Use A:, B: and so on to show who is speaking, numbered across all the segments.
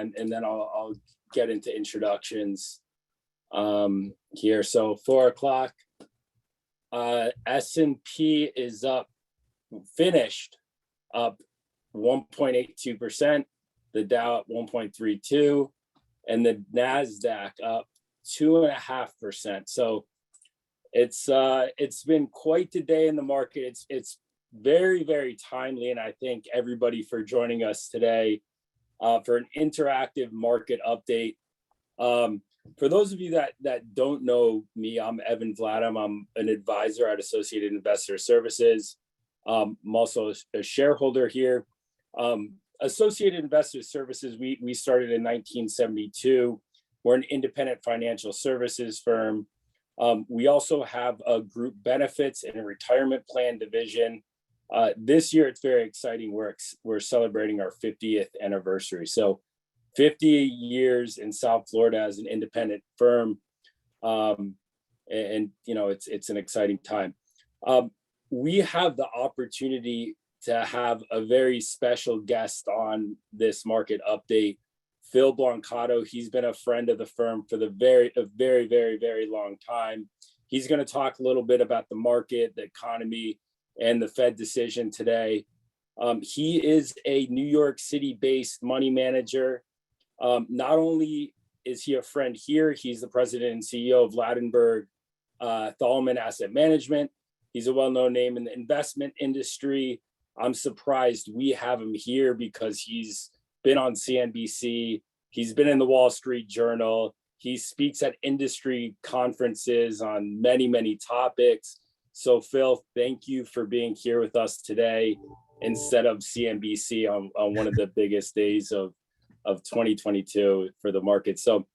A: and then I'll get into introductions here. So 4 o'clock, S&P is finished up 1.82%, the Dow at 1.32, and the NASDAQ up 2.5%. So it's been quite the day in the market. It's very, very timely, and I thank everybody for joining us today for an interactive market update. For those of you that don't know me, I'm Evan Vladem. I'm an advisor at Associated Investor Services. I'm also a shareholder here. Associated Investor Services, we started in 1972. We're an independent financial services firm. We also have a group benefits and a retirement plan division. This year, it's very exciting. We're celebrating our 50th anniversary. So 50 years in South Florida as an independent firm. And you know, it's an exciting time. We have the opportunity to have a very special guest on this market update, Phil Blancato. He's been a friend of the firm for a very, very long time. He's going to talk a little bit about the market, the economy, and the Fed decision today. He is a New York City-based money manager. Not only is he a friend here, he's the president and CEO of Ladenburg Thalmann Asset Management. He's a well-known name in the investment industry. I'm surprised we have him here because he's been on CNBC. He's been in the Wall Street Journal. He speaks at industry conferences on many, many topics. So Phil, thank you for being here with us today instead of CNBC on one of the biggest days of 2022 for the market. So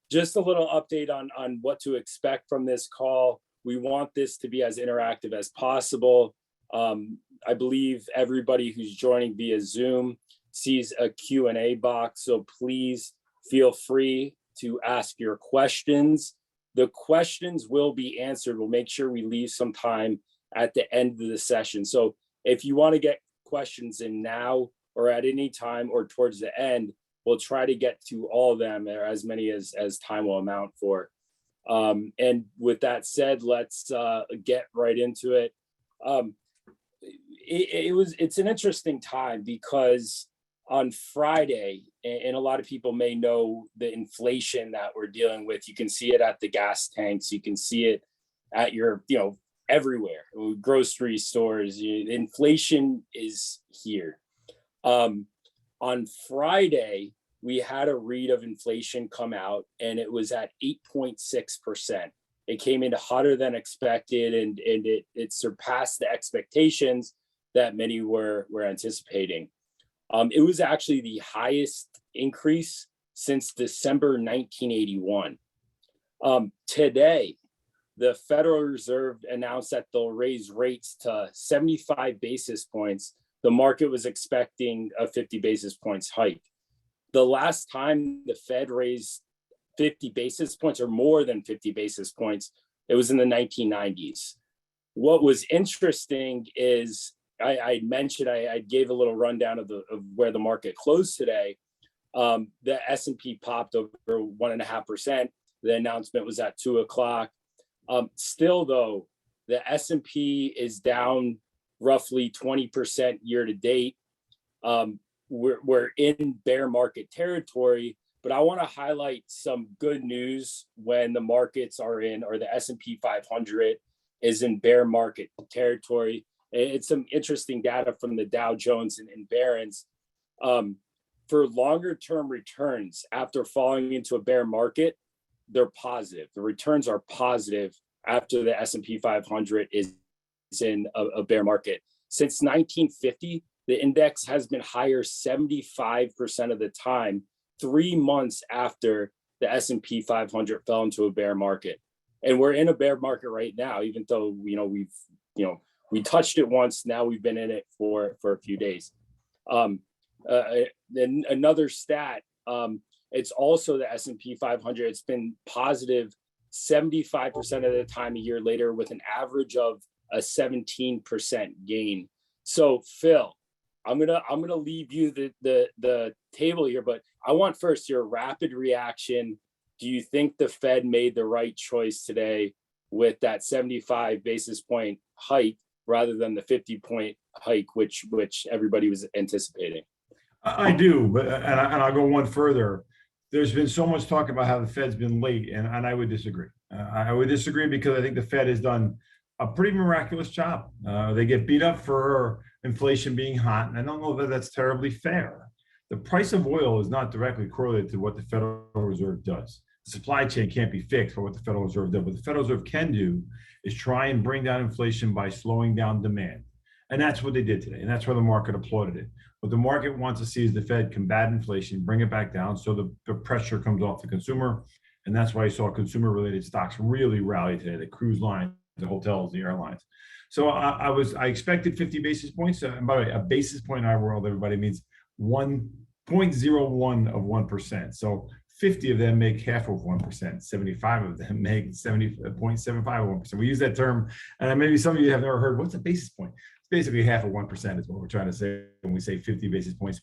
A: just a little update on what to expect from this call. We want this to be as interactive as possible. I believe everybody who's joining via Zoom sees a Q&A box, so please feel free to ask your questions. The questions will be answered. We'll make sure we leave some time at the end of the session. So if you want to get questions in now or at any time or towards the end, we'll try to get to all of them, or as many as time will amount for. And with that said, let's get right into it. It's an interesting time because on Friday, and a lot of people may know the inflation that we're dealing with. You can see it at the gas tanks. You can see it at your, everywhere, grocery stores. Inflation is here. On Friday, we had a read of inflation come out, and it was at 8.6%. It came in hotter than expected, and it surpassed the expectations that many were anticipating. It was actually the highest increase since December 1981. Today, the Federal Reserve announced that they'll raise rates to 75 basis points. The market was expecting a 50 basis points hike. The last time the Fed raised 50 basis points or more than 50 basis points, it was in the 1990s. What was interesting is I mentioned, I gave a little rundown of where the market closed today. The S&P popped over 1.5%. The announcement was at 2 o'clock. Still though, the S&P is down roughly 20% year to date. We're in bear market territory, but I want to highlight some good news when the markets are in, or the S&P 500 is in bear market territory. It's some interesting data from the Dow Jones and Barron's. For longer term returns after falling into a bear market, they're positive. The returns are positive after the S&P 500 is in a bear market. Since 1950, the index has been higher 75% of the time, 3 months after the S&P 500 fell into a bear market. And we're in a bear market right now, even though we touched it once. Now we've been in it for a few days. Then another stat, it's also the S&P 500. It's been positive 75% of the time a year later, with an average of a 17% gain. So Phil, I'm gonna leave you the table here, but I want first your rapid reaction. Do you think the Fed made the right choice today with that 75 basis point hike rather than the 50-point hike, which everybody was anticipating?
B: I do, but and I'll go one further. There's been so much talk about how the Fed's been late, and I would disagree. I would disagree because I think the Fed has done a pretty miraculous job. They get beat up for inflation being hot, and I don't know that that's terribly fair. The price of oil is not directly correlated to what the Federal Reserve does. The supply chain can't be fixed for what the Federal Reserve does. What the Federal Reserve can do is try and bring down inflation by slowing down demand. And that's what they did today. And that's why the market applauded it. What the market wants to see is the Fed combat inflation, bring it back down so the pressure comes off the consumer. And that's why you saw consumer related stocks really rally today, the cruise lines, the hotels, the airlines. So I expected 50 basis points. And by the way, a basis point in our world, everybody, means 1.01 of 1%. So 50 of them make half of 1%. 75 of them make 70.75 of 1%. We use that term, and maybe some of you have never heard, what's a basis point? It's basically half of 1% is what we're trying to say when we say 50 basis points.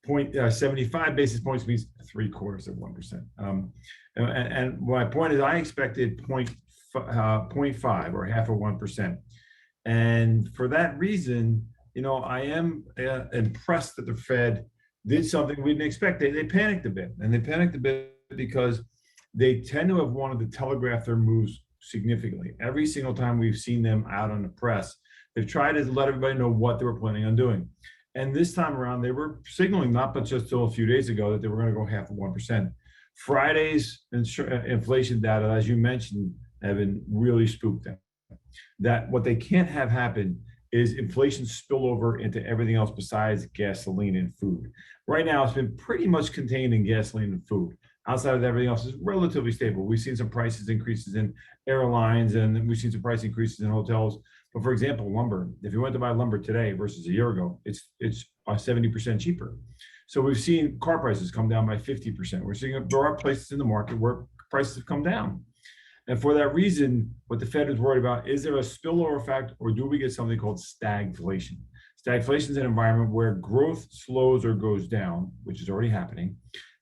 B: 75 basis points means 3/4 of 1%. And my point is, I expected 0.5 or half of 1%. And for that reason, I am impressed that the Fed did something we didn't expect. They panicked a bit, and they panicked a bit because they tend to have wanted to telegraph their moves significantly. Every single time we've seen them out on the press, they've tried to let everybody know what they were planning on doing. And this time around, they were signaling, not but just till a few days ago, that they were going to go half of 1%. Friday's inflation data, as you mentioned, Evan, really spooked them. That what they can't have happen is inflation spill over into everything else besides gasoline and food. Right now, it's been pretty much contained in gasoline and food. Outside of everything else is relatively stable. We've seen some prices increases in airlines, and we've seen some price increases in hotels. But for example, lumber, if you went to buy lumber today versus a year ago, it's 70% cheaper. So we've seen car prices come down by 50%. We're seeing there are places in the market where prices have come down. And for that reason, what the Fed is worried about, is there a spillover effect, or do we get something called stagflation? Stagflation is an environment where growth slows or goes down, which is already happening,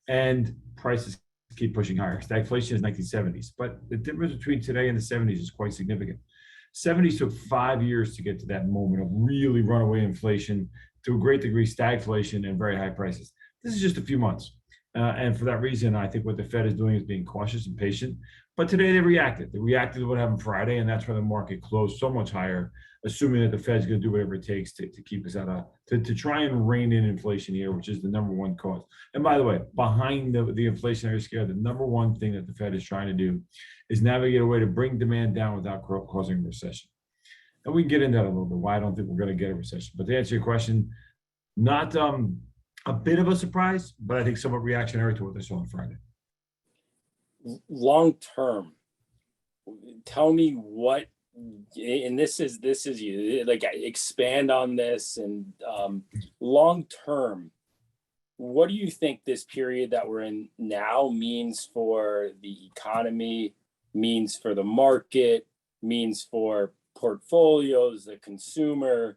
B: and prices keep pushing higher. Stagflation is 1970s, but the difference between today and the 70s is quite significant. 70s took 5 years to get to that moment of really runaway inflation, to a great degree stagflation and very high prices. This is just a few months. And for that reason, I think what the Fed is doing is being cautious and patient. But today they reacted. They reacted to what happened Friday, and that's why the market closed so much higher, assuming that the Fed's going to do whatever it takes to keep us to try and rein in inflation here, which is the number one cause. And by the way, behind the inflationary scare, the number one thing that the Fed is trying to do is navigate a way to bring demand down without causing a recession. And we can get into that a little bit, why I don't think we're going to get a recession. But to answer your question, not a bit of a surprise, but I think somewhat reactionary to what they saw on Friday.
A: Long term, tell me what, and this is you, like, expand on this, and long term, what do you think this period that we're in now means for the economy, means for the market, means for portfolios, the consumer,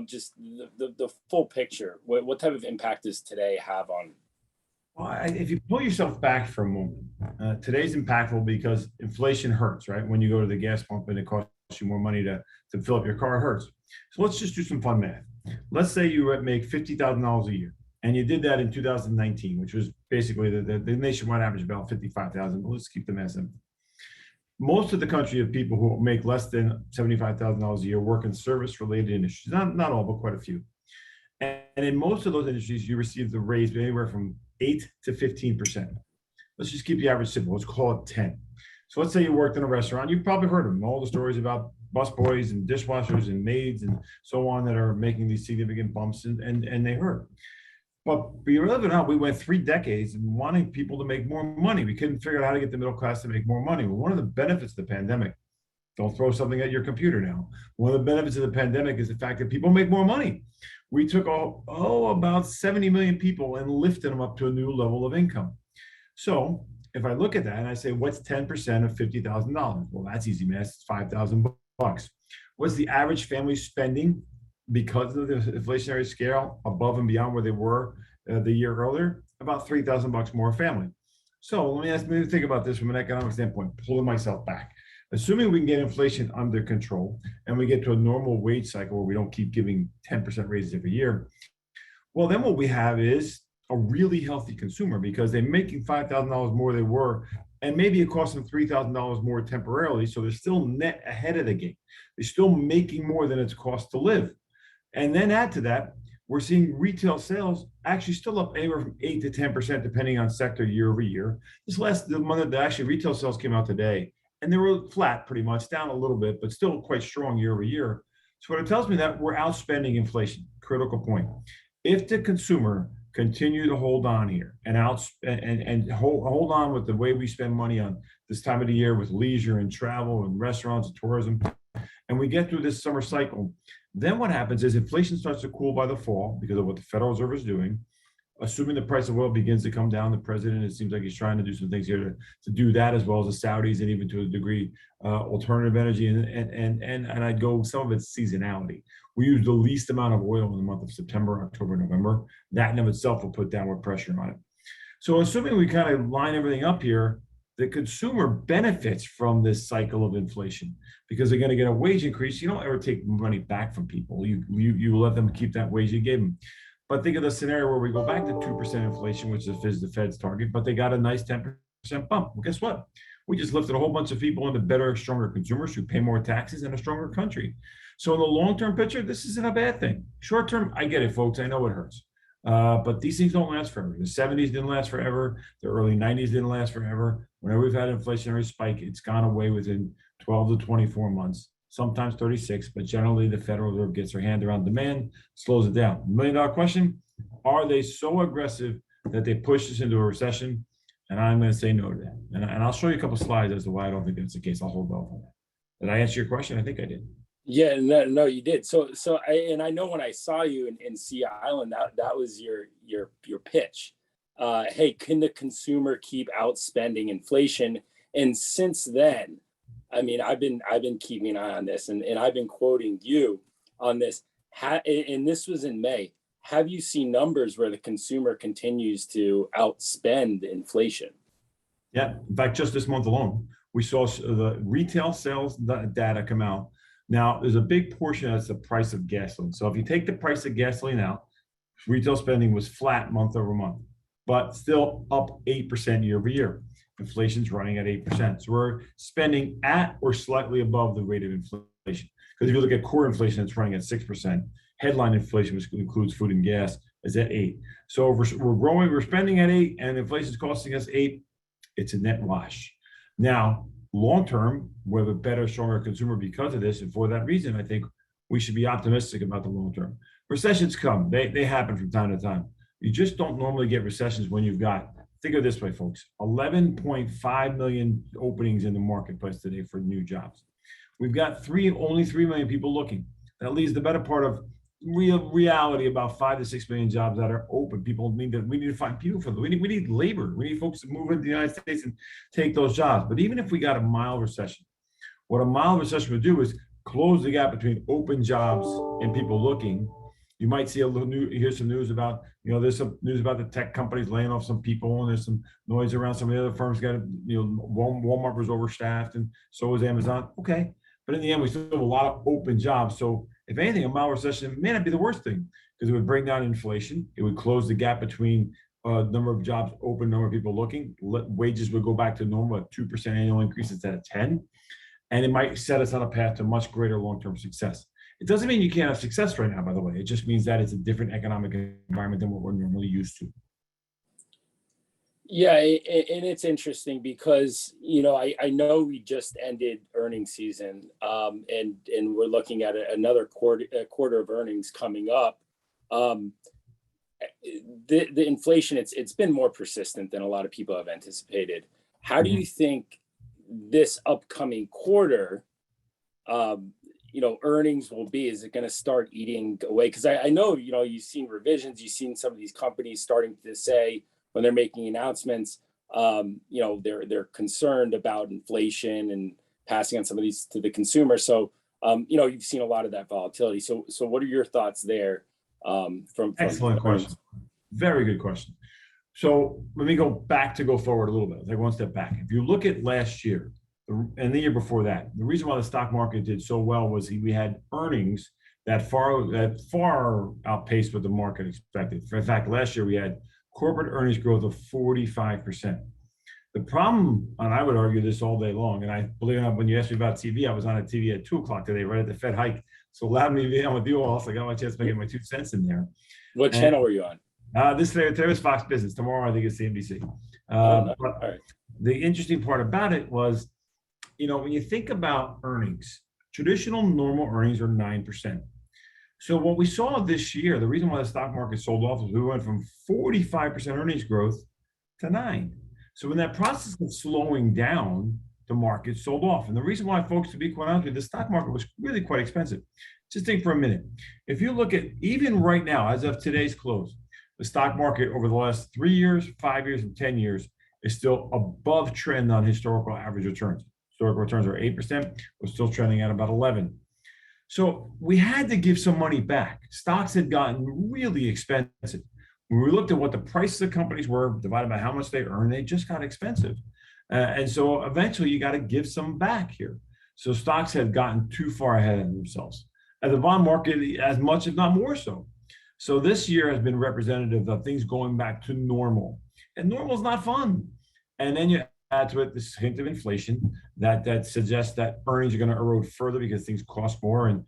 A: just the full picture? What type of impact does today have on?
B: Well, if you pull yourself back for a moment, today's impactful because inflation hurts, right? When you go to the gas pump and it costs you more money to fill up your car, it hurts. So let's just do some fun math. Let's say you make $50,000 a year, and you did that in 2019, which was basically the nationwide average about 55,000. But let's keep the math simple. Most of the country of people who make less than $75,000 a year work in service-related industries. Not all, but quite a few. And in most of those industries, you receive the raise anywhere from 8 to 15%. Let's just keep the average simple. Let's call it 10. So let's say you worked in a restaurant. You've probably heard of them, all the stories about busboys and dishwashers and maids and so on that are making these significant bumps, and they hurt. But believe it or not, we went 3 decades wanting people to make more money. We couldn't figure out how to get the middle class to make more money. Well, one of the benefits of the pandemic, don't throw something at your computer now. One of the benefits of the pandemic is the fact that people make more money. We took about 70 million people and lifted them up to a new level of income. So if I look at that and I say, what's 10% of $50,000? Well, that's easy math. It's $5,000. What's the average family spending because of the inflationary scale above and beyond where they were the year earlier, about $3,000 more a family. So let me think about this from an economic standpoint, pulling myself back. Assuming we can get inflation under control and we get to a normal wage cycle where we don't keep giving 10% raises every year, well, then what we have is a really healthy consumer because they're making $5,000 more than they were, and maybe it costs them $3,000 more temporarily. So they're still net ahead of the game. They're still making more than it's cost to live. And then add to that, we're seeing retail sales actually still up anywhere from 8 to 10%, depending on sector year over year. This last month, actually retail sales came out today, and they were flat pretty much, down a little bit, but still quite strong year over year. So what it tells me that we're outspending inflation. Critical point. If the consumer continue to hold on here and hold on with the way we spend money on this time of the year with leisure and travel and restaurants and tourism, and we get through this summer cycle, then what happens is inflation starts to cool by the fall because of what the Federal Reserve is doing. Assuming the price of oil begins to come down, the president, it seems like he's trying to do some things here to do that, as well as the Saudis and even to a degree, alternative energy. And I'd go, some of it's seasonality. We use the least amount of oil in the month of September, October, November. That in of itself will put downward pressure on it. So assuming we kind of line everything up here, the consumer benefits from this cycle of inflation because they're going to get a wage increase. You don't ever take money back from people. You let them keep that wage you gave them. But think of the scenario where we go back to 2% inflation, which is the Fed's target, but they got a nice 10% bump. Well, guess what? We just lifted a whole bunch of people into better, stronger consumers who pay more taxes and a stronger country. So in the long-term picture, this isn't a bad thing. Short-term, I get it, folks. I know it hurts. But these things don't last forever. The 70s didn't last forever. The early 90s didn't last forever. Whenever we've had an inflationary spike, it's gone away within 12 to 24 months, sometimes 36, but generally the Federal Reserve gets their hand around demand, slows it down. $1 million question, are they so aggressive that they push us into a recession? And I'm going to say no to that. And I'll show you a couple slides as to why I don't think that's the case. I'll hold off on that. Did I answer your question? I think I did.
A: Yeah, no, you did. So I know when I saw you in Sea Island, that was your pitch. Hey, can the consumer keep outspending inflation? And since then, I mean, I've been keeping an eye on this, and I've been quoting you on this. And this was in May. Have you seen numbers where the consumer continues to outspend inflation?
B: Yeah, in fact, just this month alone, we saw the retail sales data come out. Now, there's a big portion that's the price of gasoline. So if you take the price of gasoline out, retail spending was flat month over month, but still up 8% year over year. Inflation's running at 8%. So we're spending at or slightly above the rate of inflation. Because if you look at core inflation, it's running at 6%. Headline inflation, which includes food and gas, is at 8%. So we're growing, we're spending at 8%, and inflation's costing us 8%. It's a net wash. Now, long term, we have a better, stronger consumer because of this. And for that reason, I think we should be optimistic about the long term. Recessions come, they happen from time to time. You just don't normally get recessions when you've got, think of it this way, folks, 11.5 million openings in the marketplace today for new jobs. We've got only 3 million people looking. That leaves the better part of reality, about 5 to 6 million jobs that are open. We need to find people for them. We need labor. We need folks to move into the United States and take those jobs. But even if we got a mild recession, what a mild recession would do is close the gap between open jobs and people looking. You might see hear some news about, there's some news about the tech companies laying off some people, and there's some noise around some of the other firms Walmart was overstaffed, and so was Amazon. Okay. But in the end, we still have a lot of open jobs. So if anything, a mild recession may not be the worst thing because it would bring down inflation. It would close the gap between number of jobs open, number of people looking. Wages would go back to normal at 2% annual increase instead of 10%. And it might set us on a path to much greater long-term success. It doesn't mean you can't have success right now, by the way. It just means that it's a different economic environment than what we're normally used to.
A: Yeah, and it's interesting because, I know we just ended earnings season, and we're looking at another quarter of earnings coming up. The inflation, it's been more persistent than a lot of people have anticipated. How do you think this upcoming quarter, earnings will be? Is it going to start eating away? Because I know, you've seen revisions, you've seen some of these companies starting to say, when they're making announcements, they're concerned about inflation and passing on some of these to the consumer. So You've seen a lot of that volatility. So what are your thoughts there? From
B: Excellent question. Very good question. So let me go forward a little bit. Take one step back. If you look at last year and the year before that, the reason why the stock market did so well was we had earnings that far outpaced what the market expected. In fact, last year we had corporate earnings growth of 45%. The problem, and I would argue this all day long, and I believe it or not, when you asked me about TV, I was on a TV at 2:00 today, right at the Fed hike. So allowed me to be on with you all. So I got my chance to get my 2 cents in there.
A: What channel were you on?
B: Today was Fox Business. Tomorrow, I think it's CNBC.
A: All right.
B: The interesting part about it was, when you think about earnings, traditional normal earnings are 9%. So what we saw this year, the reason why the stock market sold off is we went from 45% earnings growth to 9%. So in that process of slowing down, the market sold off. And the reason why, folks, to be quite honest with you, the stock market was really quite expensive. Just think for a minute. If you look at even right now, as of today's close, the stock market over the last 3 years, 5 years, and 10 years is still above trend on historical average returns. Historical returns are 8%. We're still trending at about 11. So we had to give some money back. Stocks had gotten really expensive. When we looked at what the prices of companies were divided by how much they earn, they just got expensive. And so eventually you got to give some back here. So stocks had gotten too far ahead of themselves. And the bond market, as much, if not more so. So this year has been representative of things going back to normal. And normal is not fun. And then you add to it this hint of inflation that suggests that earnings are going to erode further because things cost more and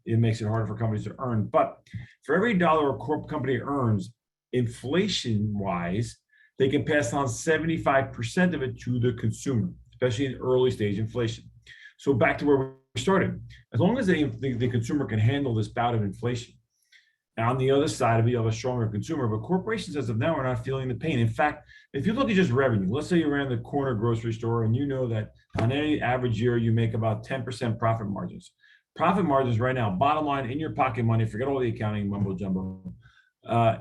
B: it makes it harder for companies to earn. But for every dollar a corp company earns, inflation-wise, they can pass on 75% of it to the consumer, especially in early stage inflation. So back to where we started. As long as the consumer can handle this bout of inflation, and on the other side of it, you have a stronger consumer, but corporations as of now are not feeling the pain. In fact, if you look at just revenue, let's say you're in the corner grocery store and you know that on any average year, you make about 10% profit margins. Profit margins right now, bottom line, in your pocket money, forget all the accounting mumbo jumbo,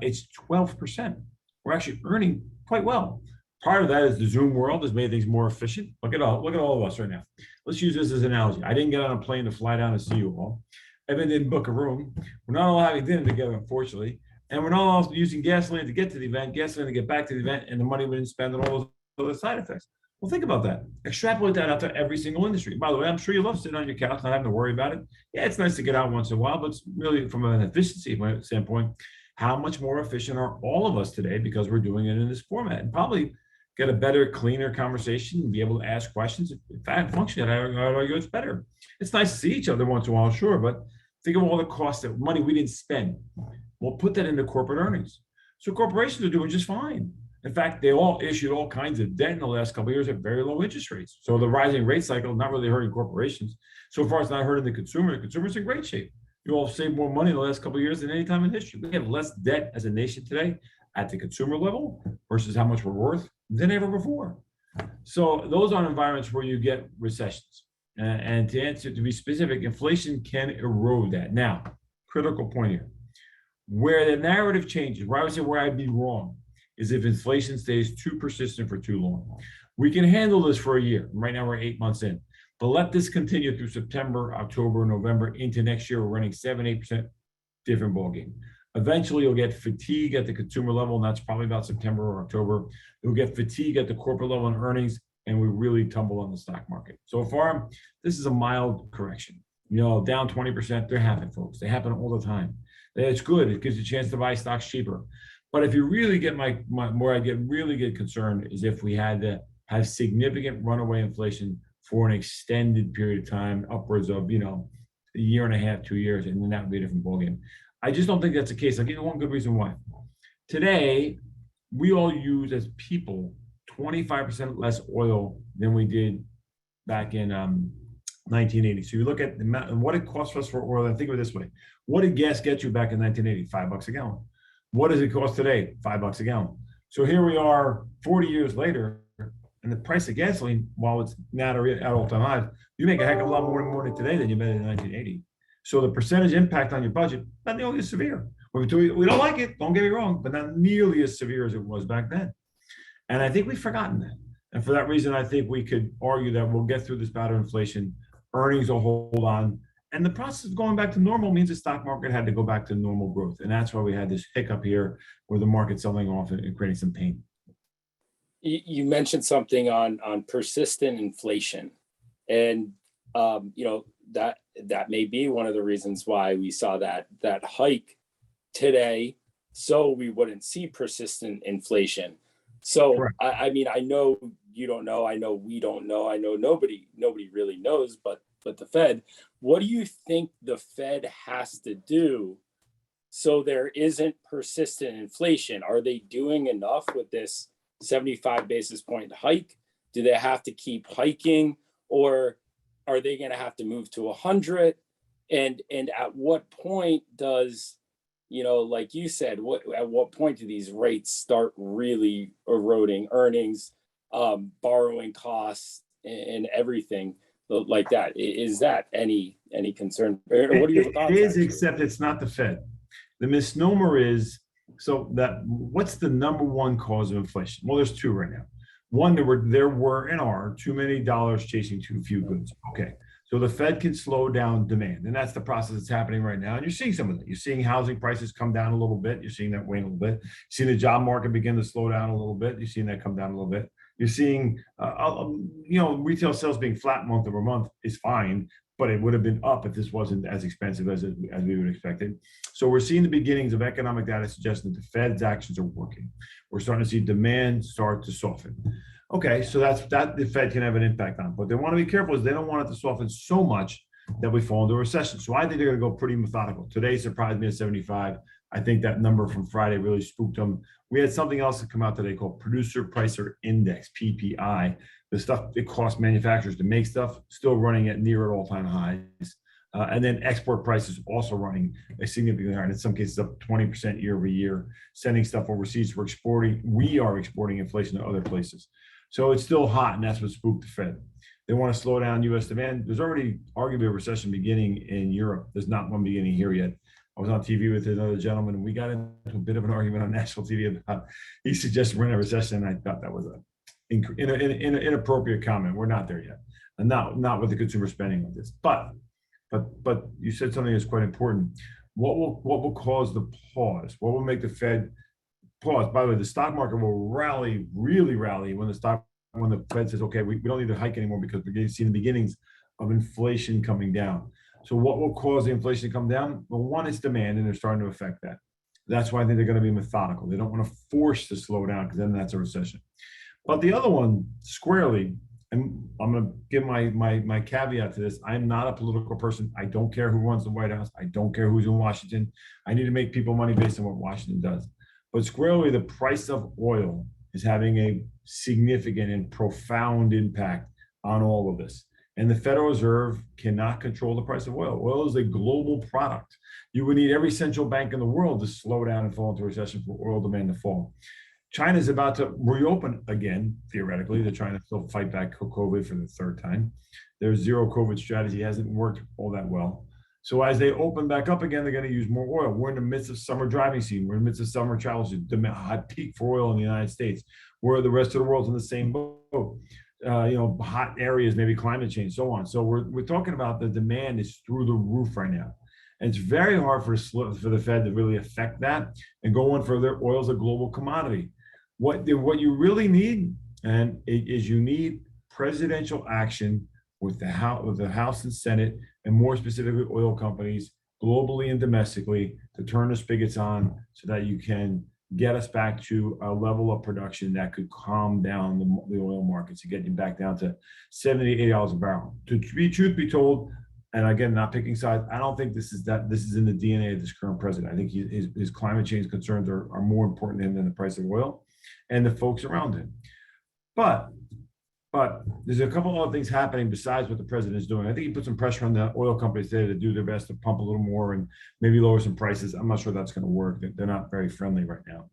B: it's 12%. We're actually earning quite well. Part of that is the Zoom world has made things more efficient. Look at all of us right now. Let's use this as an analogy. I didn't get on a plane to fly down to see you all. Evan didn't book a room. We're not all having dinner together, unfortunately. And we're not all using gasoline to get to the event, gasoline to get back to the event, and the money we didn't spend on all those other side effects. Well, think about that. Extrapolate that out to every single industry. By the way, I'm sure you love sitting on your couch, not having to worry about it. Yeah, it's nice to get out once in a while, but it's really from an efficiency standpoint, how much more efficient are all of us today because we're doing it in this format? And probably get a better, cleaner conversation and be able to ask questions. In fact, function, I argue it's better. It's nice to see each other once in a while, sure, but think of all the costs that money we didn't spend. We'll put that into corporate earnings. So corporations are doing just fine. In fact, they all issued all kinds of debt in the last couple of years at very low interest rates. So the rising rate cycle not really hurting corporations. So far, it's not hurting the consumer. The consumer's in great shape. You all saved more money in the last couple of years than any time in history. We have less debt as a nation today at the consumer level versus how much we're worth than ever before. So those are environments where you get recessions. And to be specific, inflation can erode that. Now, critical point here. Where the narrative changes, where I would say where I'd be wrong, is if inflation stays too persistent for too long. We can handle this for a year. Right now, we're 8 months in. But let this continue through September, October, November, into next year. We're running 7-8% different ballgame. Eventually, you'll get fatigue at the consumer level, and that's probably about September or October. You'll get fatigue at the corporate level in earnings, and we really tumble on the stock market. So far, this is a mild correction. Down 20%, they're happening, folks. They happen all the time. It's good. It gives you a chance to buy stocks cheaper. But if you really get where I get really get concerned is if we had to have significant runaway inflation for an extended period of time, upwards of, a year and a half, 2 years, and then that would be a different ballgame. I just don't think that's the case. I'll give you one good reason why. Today, we all use as people 25% less oil than we did back in 1980. So you look at the amount and what it costs us for oil, and think of it this way. What did gas get you back in 1980? $5 a gallon. What does it cost today? $5 a gallon. So here we are 40 years later, and the price of gasoline, while it's not at all-time highs, you make a heck of a lot more money today than you made in 1980. So the percentage impact on your budget, not nearly as severe. We don't like it, don't get me wrong, but not nearly as severe as it was back then. And I think we've forgotten that. And for that reason, I think we could argue that we'll get through this bout of inflation earnings will hold on. And the process of going back to normal means the stock market had to go back to normal growth. And that's why we had this hiccup here where the market's selling off and creating some pain.
A: You mentioned something on persistent inflation, and that may be one of the reasons why we saw that hike today, so we wouldn't see persistent inflation. So
B: Correct.
A: I mean, I know you don't know, I know we don't know, I know nobody really knows, but the Fed. What do you think the Fed has to do so there isn't persistent inflation? Are they doing enough with this 75 basis point hike? Do they have to keep hiking, or are they going to have to move to 100? And at what point does, like you said, at what point do these rates start really eroding earnings, borrowing costs, and everything like that? Is that any concern? Or what are your thoughts?
B: It is, except it's not the Fed. The misnomer is, so that what's the number one cause of inflation? Well, there's two right now. One, there were and are too many dollars chasing too few goods. Okay, so the Fed can slow down demand, and that's the process that's happening right now. And you're seeing some of that. You're seeing housing prices come down a little bit. You're seeing that wane a little bit. You're seeing the job market begin to slow down a little bit. You're seeing that come down a little bit. You're seeing, retail sales being flat month over month is fine, but it would have been up if this wasn't as expensive as we would expect it. So we're seeing the beginnings of economic data suggesting that the Fed's actions are working. We're starting to see demand start to soften. Okay, so that the Fed can have an impact on. But they want to be careful is they don't want it to soften so much that we fall into a recession. So I think they're going to go pretty methodical. Today surprised me at 75. I think that number from Friday really spooked them. We had something else that come out today called Producer Price Index, PPI. The stuff it costs manufacturers to make stuff, still running at near all-time highs. And then export prices also running a significantly higher, and in some cases up 20% year over year, sending stuff overseas. We are exporting inflation to other places. So it's still hot, and that's what spooked the Fed. They want to slow down U.S. demand. There's already arguably a recession beginning in Europe. There's not one beginning here yet. I was on TV with another gentleman, and we got into a bit of an argument on national TV about he suggested we're in a recession, and I thought that was an inappropriate comment. We're not there yet, and not with the consumer spending like this. But you said something that's quite important. What will cause the pause? What will make the Fed pause? By the way, the stock market will really rally when the Fed says, okay, we don't need to hike anymore because we're seeing the beginnings of inflation coming down. So what will cause the inflation to come down? Well, one is demand, and they're starting to affect that. That's why I think they're going to be methodical. They don't want to force the slowdown because then that's a recession. But the other one, squarely, and I'm going to give my caveat to this. I'm not a political person. I don't care who runs the White House. I don't care who's in Washington. I need to make people money based on what Washington does. But squarely, the price of oil is having a significant and profound impact on all of this. And the Federal Reserve cannot control the price of oil. Oil is a global product. You would need every central bank in the world to slow down and fall into recession for oil demand to fall. China is about to reopen again, theoretically. They're trying to still fight back COVID for the third time. Their zero COVID strategy hasn't worked all that well. So as they open back up again, they're going to use more oil. We're in the midst of summer driving season. We're in the midst of summer travel season. Demand, high peak for oil in the United States, where the rest of the world's in the same boat. Hot areas, maybe climate change, so on. So we're talking about the demand is through the roof right now. And it's very hard for the Fed to really affect that and go on further. Oil's a global commodity. What you really need is you need presidential action with the House and Senate, and more specifically oil companies globally and domestically, to turn the spigots on so that you can get us back to a level of production that could calm down the oil markets and get you back down to $70, $80 a barrel. Truth be told, and again, not picking sides, I don't think this is in the DNA of this current president. I think his climate change concerns are more important to him than the price of oil and the folks around him. But there's a couple other things happening besides what the president is doing. I think he put some pressure on the oil companies today to do their best to pump a little more and maybe lower some prices. I'm not sure that's going to work. They're not very friendly right now.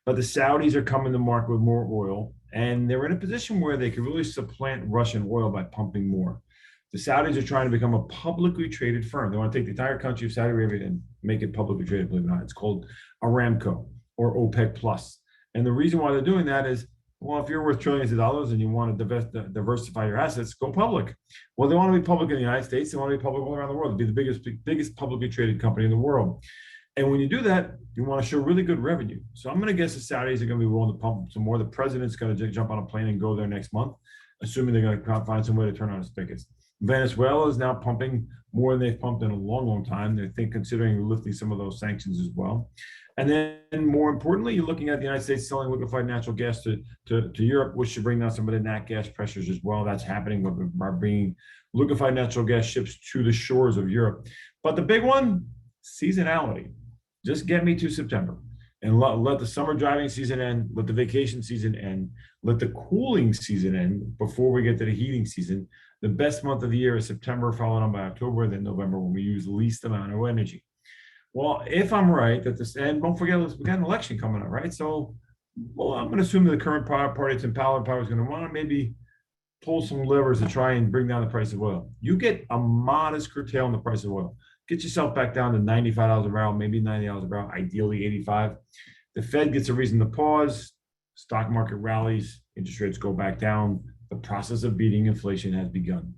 B: But the Saudis are coming to market with more oil, and they're in a position where they can really supplant Russian oil by pumping more. The Saudis are trying to become a publicly traded firm. They want to take the entire country of Saudi Arabia and make it publicly traded, believe it or not. It's called Aramco or OPEC Plus. And the reason why they're doing that is Well, if you're worth trillions of dollars and you want to diversify your assets, go public. Well, they want to be public in the United States. They want to be public all around the world. Be the biggest publicly traded company in the world. And when you do that, you want to show really good revenue. So I'm going to guess the Saudis are going to be willing to pump some more. The president's going to jump on a plane and go there next month, assuming they're going to find some way to turn on the spigots. Venezuela is now pumping more than they've pumped in a long, long time. They're considering lifting some of those sanctions as well. And then more importantly, you're looking at the United States selling liquefied natural gas to Europe, which should bring down some of the nat gas pressures as well. That's happening by bringing liquefied natural gas ships to the shores of Europe. But the big one, seasonality. Just get me to September and let the summer driving season end, let the vacation season end, let the cooling season end before we get to the heating season. The best month of the year is September, followed on by October, then November, when we use the least amount of energy. Well, if I'm right that this, and don't forget, we got an election coming up, right? So, well, I'm going to assume that the current party that's in power is going to want to maybe pull some levers to try and bring down the price of oil. You get a modest curtail in the price of oil. Get yourself back down to $95 a barrel, maybe $90 a barrel, ideally 85. The Fed gets a reason to pause, stock market rallies, interest rates go back down. The process of beating inflation has begun.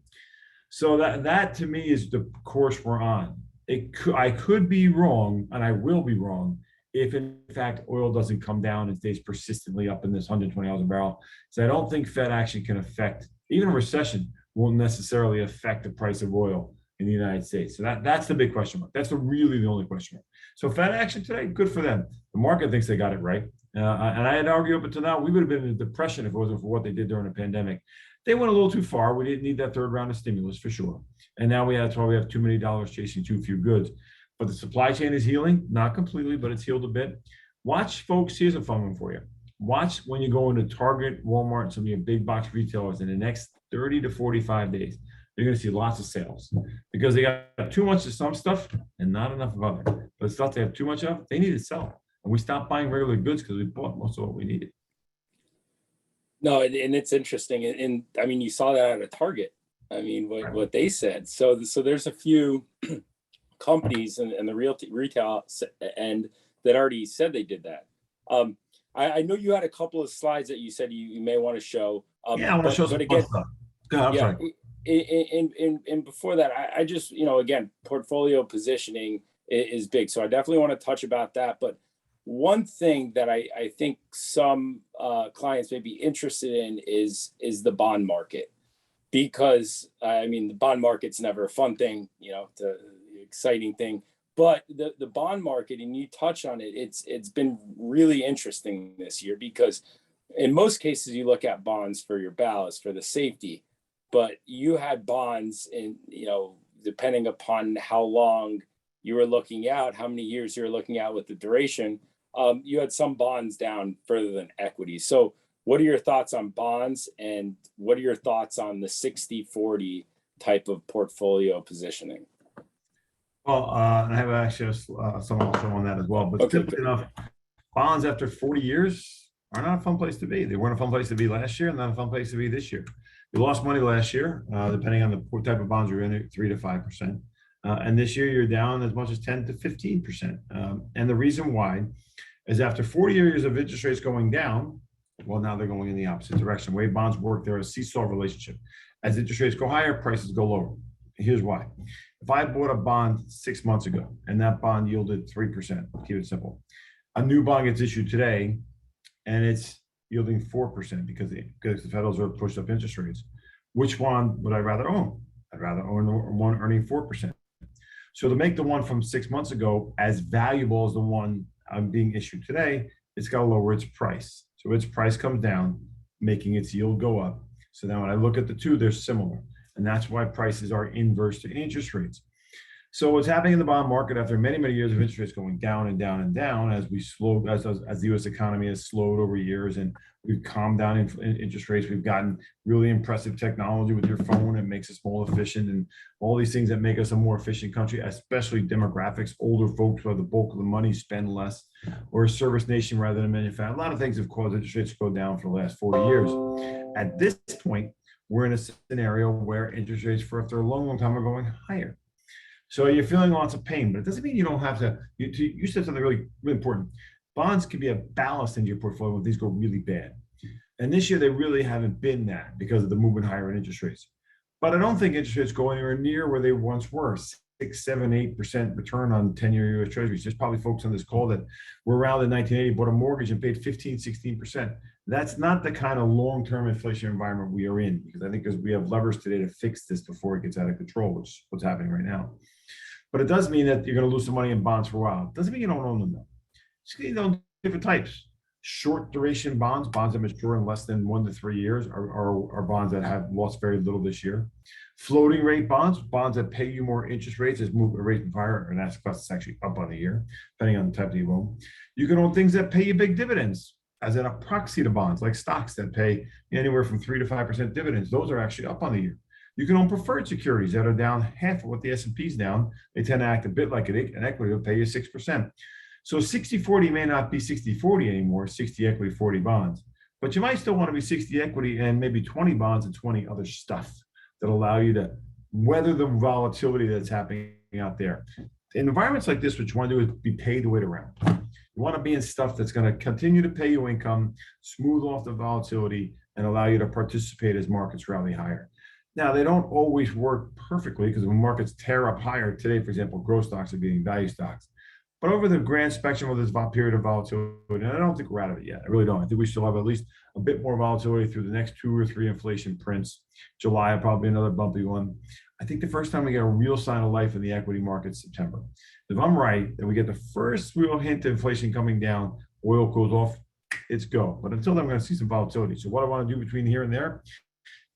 B: So that to me is the course we're on. I could be wrong, and I will be wrong, if in fact oil doesn't come down and stays persistently up in this $120 a barrel. So I don't think Fed action can affect, even a recession won't necessarily affect the price of oil in the United States. So that's the big question mark. That's really the only question mark. So Fed action today, good for them. The market thinks they got it right. And I had argued up until now, we would have been in a depression if it wasn't for what they did during the pandemic. They went a little too far. We didn't need that third round of stimulus for sure. And now that's why we have too many dollars chasing too few goods. But the supply chain is healing, not completely, but it's healed a bit. Watch, folks, here's a fun one for you. Watch when you go into Target, Walmart, and some of your big box retailers in the next 30 to 45 days. You're going to see lots of sales because they got too much of some stuff and not enough of other. But stuff they have too much of, they need to sell. And we stopped buying regular goods because we bought most of what we needed.
A: No, and it's interesting. And I mean, you saw that at a Target. I mean, what they said. So there's a few companies and the retail end that already said they did that. I know you had a couple of slides that you said you may want to show.
B: Yeah, I want to show some fun stuff. Go ahead, I'm sorry.
A: And before that, I just, again, portfolio positioning is big. So I definitely want to touch about that. But one thing that I think some clients may be interested in is the bond market, because I mean, the bond market's never a fun thing, the exciting thing, but the bond market, and you touch on it, it's been really interesting this year, because in most cases you look at bonds for your ballast, for the safety, but you had bonds in, depending upon how long you were looking out, how many years you were looking out with the duration, you had some bonds down further than equity. So what are your thoughts on bonds, and what are your thoughts on the 60-40 type of portfolio positioning?
B: Well, I have actually someone also on that as well, but
A: Okay,
B: simply enough, bonds after 40 years are not a fun place to be. They weren't a fun place to be last year, and not a fun place to be this year. You lost money last year, depending on the type of bonds you're in, 3 to 5%. And this year you're down as much as 10 to 15%. And the reason why is after 40 years of interest rates going down, well, now they're going in the opposite direction. The way bonds work, they're a seesaw relationship. As interest rates go higher, prices go lower. Here's why. If I bought a bond 6 months ago and that bond yielded 3%, keep it simple. A new bond gets issued today and it's yielding 4% because the Federal Reserve pushed up interest rates. Which one would I rather own? I'd rather own the one earning 4%. So to make the one from 6 months ago as valuable as the one I'm being issued today, it's got to lower its price. So its price comes down, making its yield go up. So now when I look at the two, they're similar. And that's why prices are inverse to interest rates. So what's happening in the bond market after many, many years of interest rates going down and down and down, as the U.S. economy has slowed over years and we've calmed down in interest rates, we've gotten really impressive technology with your phone that makes us more efficient, and all these things that make us a more efficient country, especially demographics. Older folks who have the bulk of the money spend less, or a service nation rather than manufacturing. A lot of things have caused interest rates to go down for the last 40 years. At this point, we're in a scenario where interest rates for after a long, long time are going higher. So you're feeling lots of pain, but it doesn't mean you don't have to. You said something really, really important. Bonds can be a ballast into your portfolio when things go really bad. And this year, they really haven't been that because of the movement higher in interest rates. But I don't think interest rates go anywhere near where they once were. 6, 7, 8% return on 10-year US Treasuries. There's probably folks on this call that were around in 1980, bought a mortgage and paid 15, 16%. That's not the kind of long-term inflation environment we are in, because I think we have levers today to fix this before it gets out of control, which is what's happening right now. But it does mean that you're going to lose some money in bonds for a while. It doesn't mean you don't own them though. Just you know, different types. Short duration bonds, bonds that mature in less than 1 to 3 years, are bonds that have lost very little this year. Floating rate bonds, bonds that pay you more interest rates as rates move higher, and asset class is actually up on the year, depending on the type of you own. You can own things that pay you big dividends, as in a proxy to bonds, like stocks that pay anywhere from 3 to 5% dividends. Those are actually up on the year. You can own preferred securities that are down half of what the S&P is down. They tend to act a bit like an equity, will pay you 6%. So 60-40 may not be 60-40 anymore, 60 equity, 40 bonds. But you might still want to be 60 equity and maybe 20 bonds and 20 other stuff that allow you to weather the volatility that's happening out there. In environments like this, what you want to do is be paid to wait around. You want to be in stuff that's going to continue to pay you income, smooth off the volatility, and allow you to participate as markets rally higher. Now, they don't always work perfectly, because when markets tear up higher, today, for example, growth stocks are beating value stocks. But over the grand spectrum of this period of volatility, and I don't think we're out of it yet. I really don't. I think we still have at least a bit more volatility through the next 2 or 3 inflation prints. July, probably another bumpy one. I think the first time we get a real sign of life in the equity market is September. If I'm right, then we get the first real hint of inflation coming down, oil cools off, it's go. But until then, I'm going to see some volatility. So what I want to do between here and there,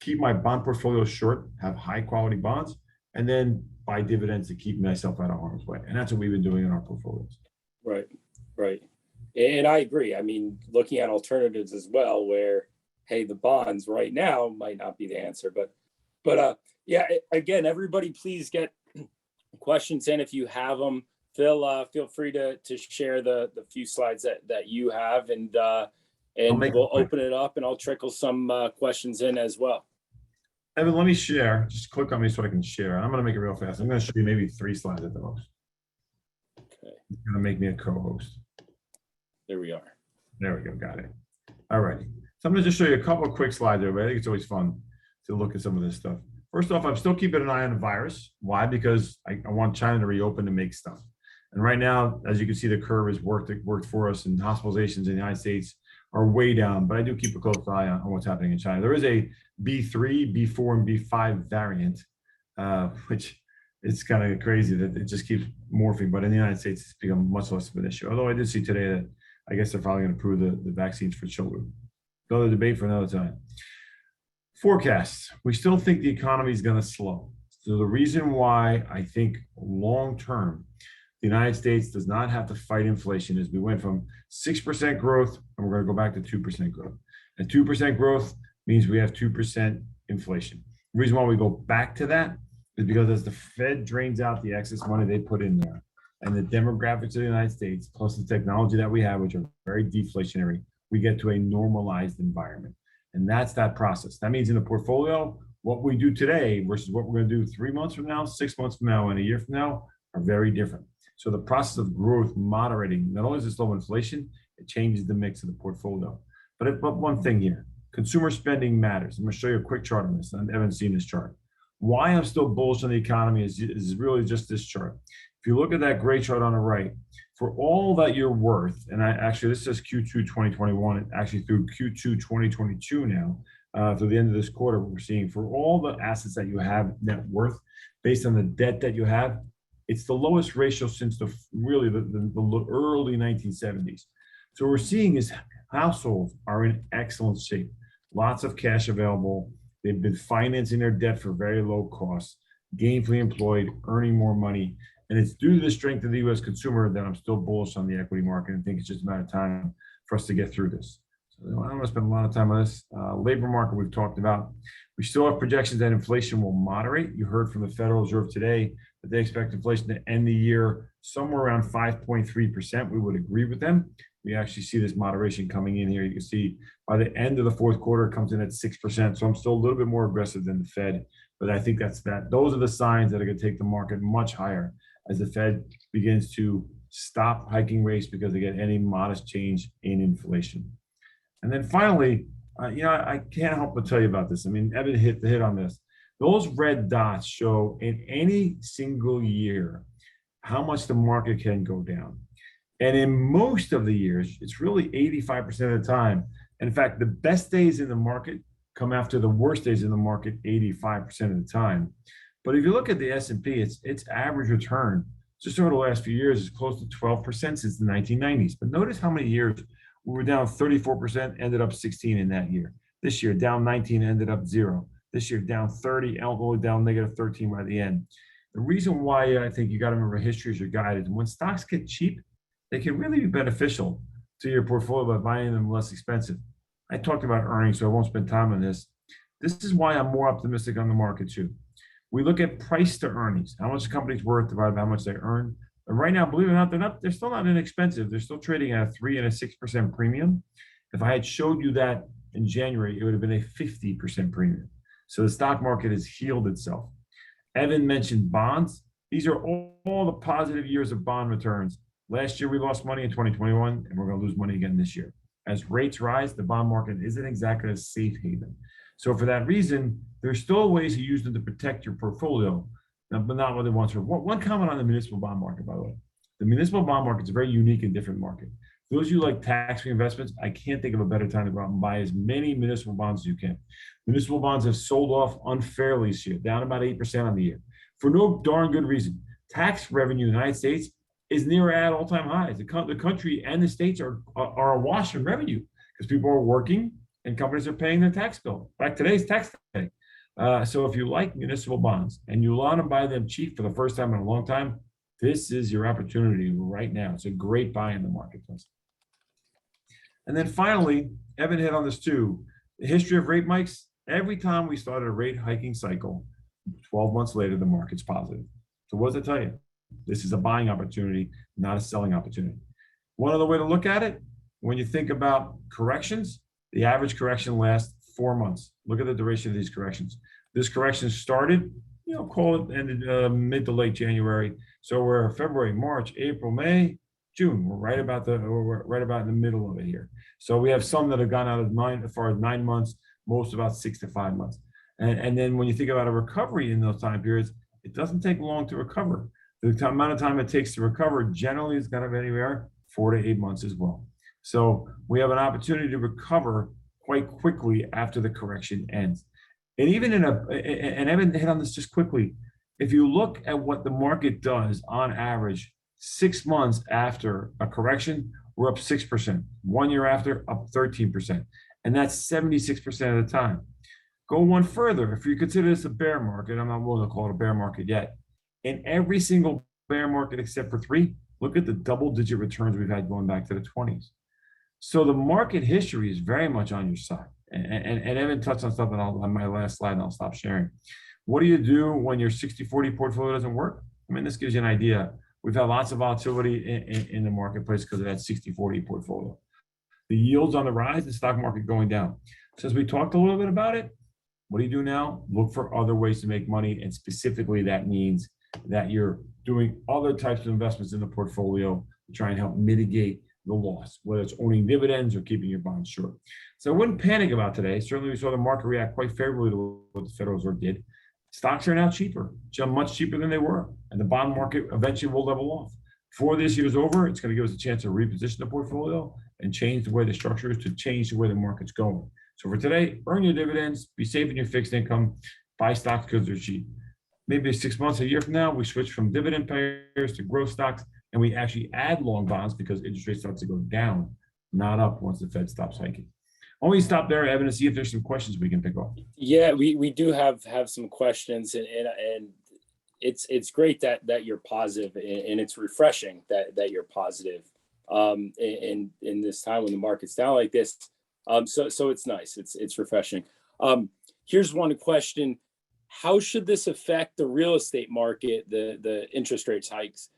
B: keep my bond portfolio short, have high quality bonds, and then buy dividends to keep myself out of harm's way. And that's what we've been doing in our portfolios.
A: Right, right. And I agree. I mean, looking at alternatives as well, where, hey, the bonds right now might not be the answer, but yeah, again, everybody please get questions in if you have them. Phil, feel free to share the few slides that you have, and we'll open it up, and I'll trickle some questions in as well.
B: Evan, let me share. Just click on me so I can share. I'm going to make it real fast. I'm going to show you maybe 3 slides at the most.
A: Okay.
B: You're going to make me a co-host.
A: There we are.
B: There we go. Got it. All righty. So I'm going to just show you a couple of quick slides there, but I think it's always fun to look at some of this stuff. First off, I'm still keeping an eye on the virus. Why? Because I want China to reopen to make stuff. And right now, as you can see, the curve has worked for us, and hospitalizations in the United States are way down, but I do keep a close eye on what's happening in China. There is a B3, B4, and B5 variant, which it's kind of crazy that it just keeps morphing, but in the United States, it's become much less of an issue. Although I did see today that I guess they're probably going to approve the vaccines for children. Another debate for another time. Forecasts. We still think the economy is going to slow. So the reason why I think long-term, the United States does not have to fight inflation is we went from 6% growth, and we're going to go back to 2% growth. And 2% growth means we have 2% inflation. The reason why we go back to that is because as the Fed drains out the excess money they put in there, and the demographics of the United States, plus the technology that we have, which are very deflationary, we get to a normalized environment. And that's that process. That means in the portfolio, what we do today versus what we're going to do 3 months from now, 6 months from now, and a year from now are very different. So the process of growth moderating, not only is it low inflation, it changes the mix of the portfolio. But one thing here, consumer spending matters. I'm going to show you a quick chart on this. I haven't seen this chart. Why I'm still bullish on the economy is really just this chart. If you look at that gray chart on the right, for all that you're worth, and this says Q2 2021, actually through Q2 2022 now, through the end of this quarter, we're seeing for all the assets that you have net worth, based on the debt that you have, it's the lowest ratio since the early 1970s. So what we're seeing is households are in excellent shape. Lots of cash available. They've been financing their debt for very low costs, gainfully employed, earning more money. And it's due to the strength of the U.S. consumer that I'm still bullish on the equity market and think it's just a matter of time for us to get through this. So I don't want to spend a lot of time on this. Labor market we've talked about. We still have projections that inflation will moderate. You heard from the Federal Reserve today that they expect inflation to end the year somewhere around 5.3%. We would agree with them. We actually see this moderation coming in here. You can see by the end of the fourth quarter, it comes in at 6%. So I'm still a little bit more aggressive than the Fed, but I think those are the signs that are going to take the market much higher as the Fed begins to stop hiking rates because they get any modest change in inflation. And then finally, I can't help but tell you about this. I mean, Evan hit the hit on this. Those red dots show in any single year how much the market can go down. And in most of the years, it's really 85% of the time. In fact, the best days in the market come after the worst days in the market 85% of the time. But if you look at the S&P, its average return just over the last few years is close to 12% since the 1990s. But notice how many years we were down 34%, ended up 16 in that year. This year, down 19, ended up 0. This year, down 30, all the way down negative 13 by the end. The reason why I think you got to remember history as your guide is when stocks get cheap, they can really be beneficial to your portfolio by buying them less expensive. I talked about earnings, so I won't spend time on this. This is why I'm more optimistic on the market too. We look at price to earnings, how much the company's worth divided by how much they earn. And right now, believe it or not, they're still not inexpensive. They're still trading at a 3 and a 6% premium. If I had showed you that in January, it would have been a 50% premium. So the stock market has healed itself. Evan mentioned bonds. These are all the positive years of bond returns. Last year, we lost money in 2021, and we're going to lose money again this year. As rates rise, the bond market isn't exactly a safe haven. So for that reason, there's still ways to use them to protect your portfolio, but not what they want to. One comment on the municipal bond market, by the way. The municipal bond market is a very unique and different market. Those of you like tax-free investments, I can't think of a better time to go out and buy as many municipal bonds as you can. Municipal bonds have sold off unfairly this year, down about 8% on the year, for no darn good reason. Tax revenue in the United States is near at all-time highs. The country and the states are awash in revenue because people are working and companies are paying their tax bill. In fact, today's tax day. So if you like municipal bonds and you want to buy them cheap for the first time in a long time, this is your opportunity right now. It's a great buy in the marketplace. And then finally, Evan hit on this too. The history of rate hikes, every time we started a rate hiking cycle, 12 months later, the market's positive. So what does it tell you? This is a buying opportunity, not a selling opportunity. One other way to look at it, when you think about corrections, the average correction lasts 4 months. Look at the duration of these corrections. This correction started, call it ended mid to late January. So we're February, March, April, May, June. We're right about in the middle of it here. So we have some that have gone out as far as 9 months, most about 6 to 5 months. And then when you think about a recovery in those time periods, it doesn't take long to recover. The amount of time it takes to recover generally is going to be anywhere 4 to 8 months as well. So we have an opportunity to recover quite quickly after the correction ends. And even and Evan hit on this just quickly, if you look at what the market does on average, 6 months after a correction, we're up 6%. 1 year after, up 13%. And that's 76% of the time. Go one further. If you consider this a bear market, I'm not willing to call it a bear market yet. In every single bear market except for 3, look at the double-digit returns we've had going back to the 20s. So the market history is very much on your side. And Evan touched on something on my last slide, and I'll stop sharing. What do you do when your 60-40 portfolio doesn't work? I mean, this gives you an idea. We've had lots of volatility in the marketplace because of that 60-40 portfolio. The yields on the rise, the stock market going down. Since we talked a little bit about it, what do you do now? Look for other ways to make money, and specifically that means that you're doing other types of investments in the portfolio to try and help mitigate the loss, whether it's owning dividends or keeping your bonds short. So I wouldn't panic about today. Certainly we saw the market react quite favorably to what the Federal Reserve did. Stocks are now cheaper, much cheaper than they were, and the bond market eventually will level off. Before this year's over, it's going to give us a chance to reposition the portfolio and change the way the structure is to change the way the market's going. So for today, earn your dividends, be safe in your fixed income, buy stocks because they're cheap. Maybe 6 months, a year from now, we switch from dividend payers to growth stocks, and we actually add long bonds because interest rates start to go down, not up once the Fed stops hiking. Only stop there, Evan, to see if there's some questions we can pick up.
A: Yeah, we do have some questions, and it's great that you're positive, and it's refreshing that you're positive in this time when the market's down like this. So it's nice. It's refreshing. Here's one question. How should this affect the real estate market, the interest rates hikes,